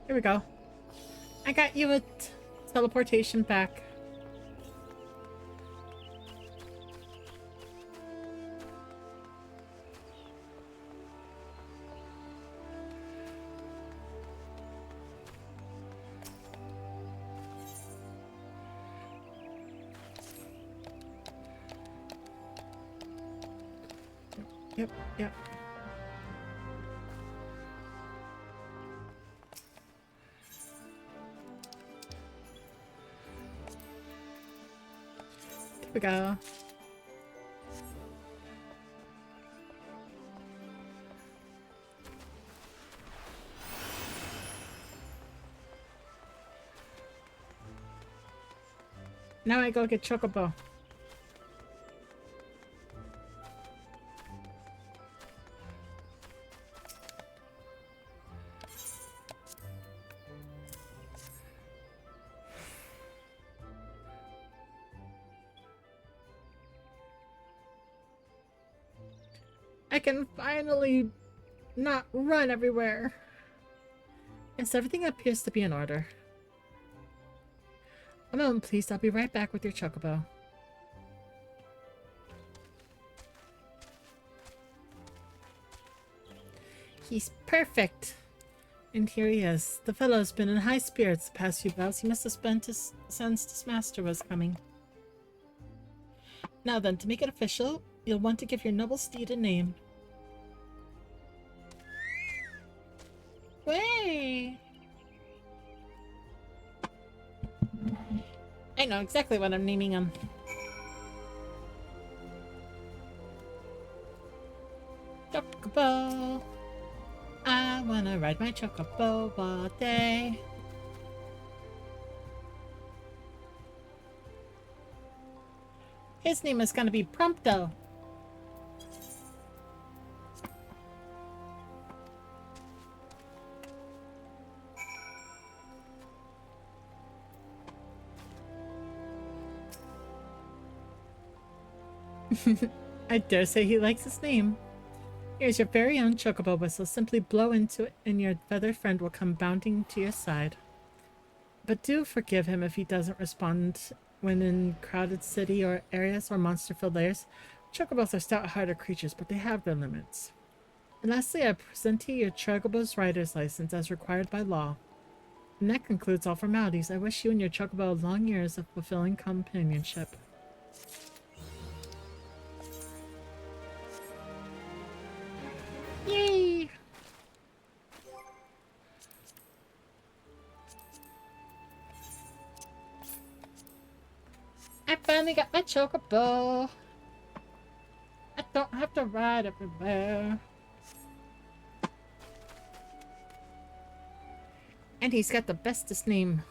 Here we go. I got you a teleportation back. Yep, yep. Here we go. Now I go get Chocobo. I can finally not run everywhere. Yes, everything appears to be in order. A moment, please. I'll be right back with your Chocobo. He's perfect. And here he is. The fellow's been in high spirits the past few bouts. He must have spent his sensed his master was coming. Now then, to make it official, you'll want to give your noble steed a name. Way! I know exactly what I'm naming him. Chocobo. I wanna ride my Chocobo all day. His name is gonna be Prompto. I dare say he likes his name. Here's your very own Chocobo whistle. Simply blow into it and your feathered friend will come bounding to your side. But do forgive him if he doesn't respond when in crowded city or areas or monster-filled layers. Chocobos are stout-hearted creatures, but they have their limits. And lastly, I present to you your Chocobo's rider's license as required by law. And that concludes all formalities. I wish you and your Chocobo long years of fulfilling companionship. Yay! I finally got my Chocobo. I don't have to ride everywhere. And he's got the bestest name.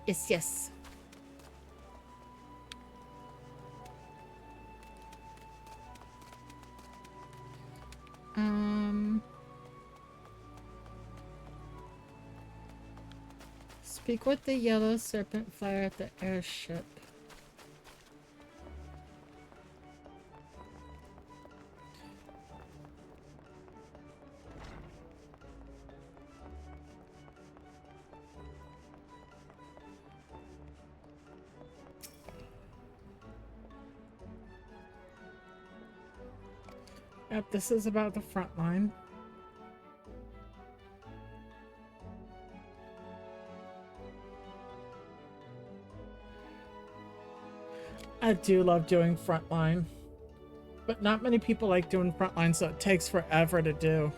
Yes, yes. Speak with the yellow serpent flyer at the airship. Yep, this is about the front line. I do love doing frontline, but not many people like doing frontline, so it takes forever to do.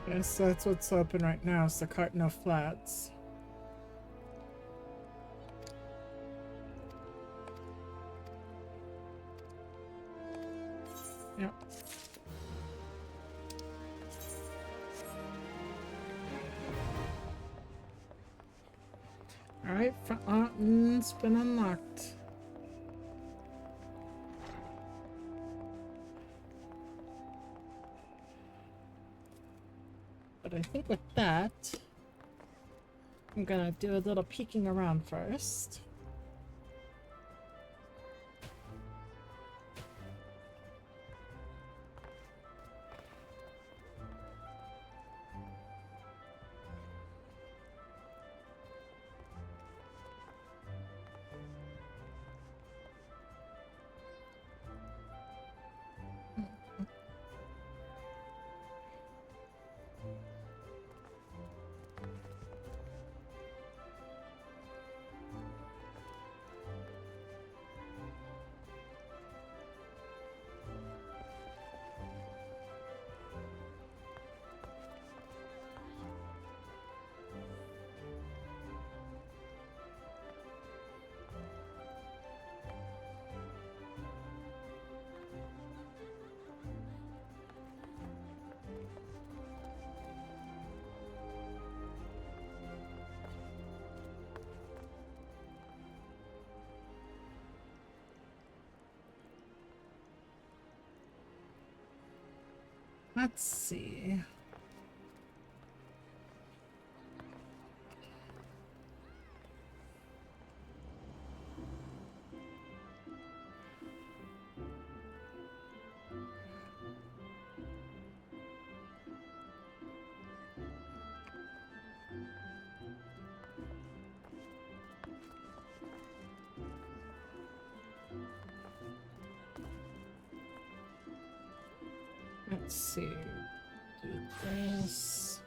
Yes, that's what's open right now, it's the Cartno Flats. Yep. Alright, front mountain's been unlocked. But I think with that, I'm gonna do a little peeking around first. Let's see. Let's see. Do this.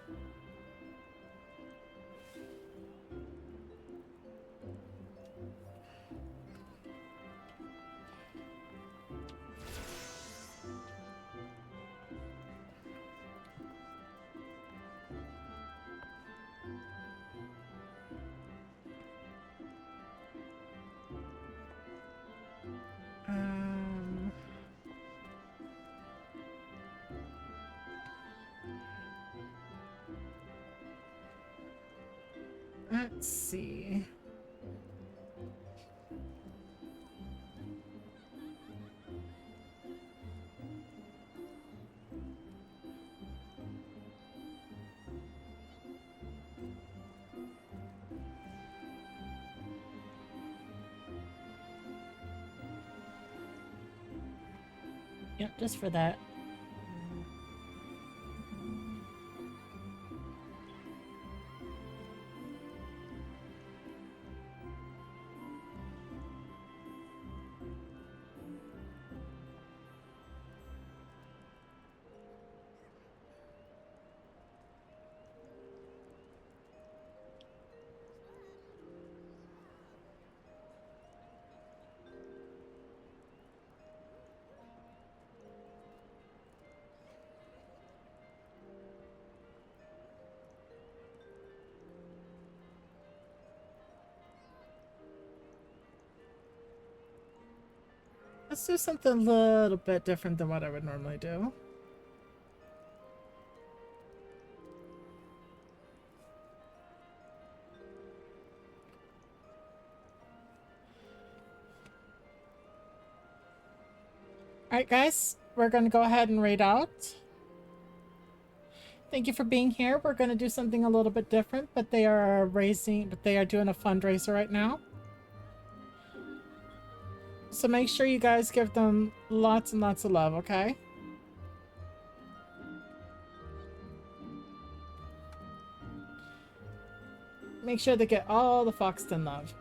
Let's see. Yep, just for that. Let's do something a little bit different than what I would normally do. Alright guys, we're going to go ahead and raid out. Thank you for being here. We're going to do something a little bit different, but they are doing a fundraiser right now. So make sure you guys give them lots and lots of love, okay? Make sure they get all the Foxton love.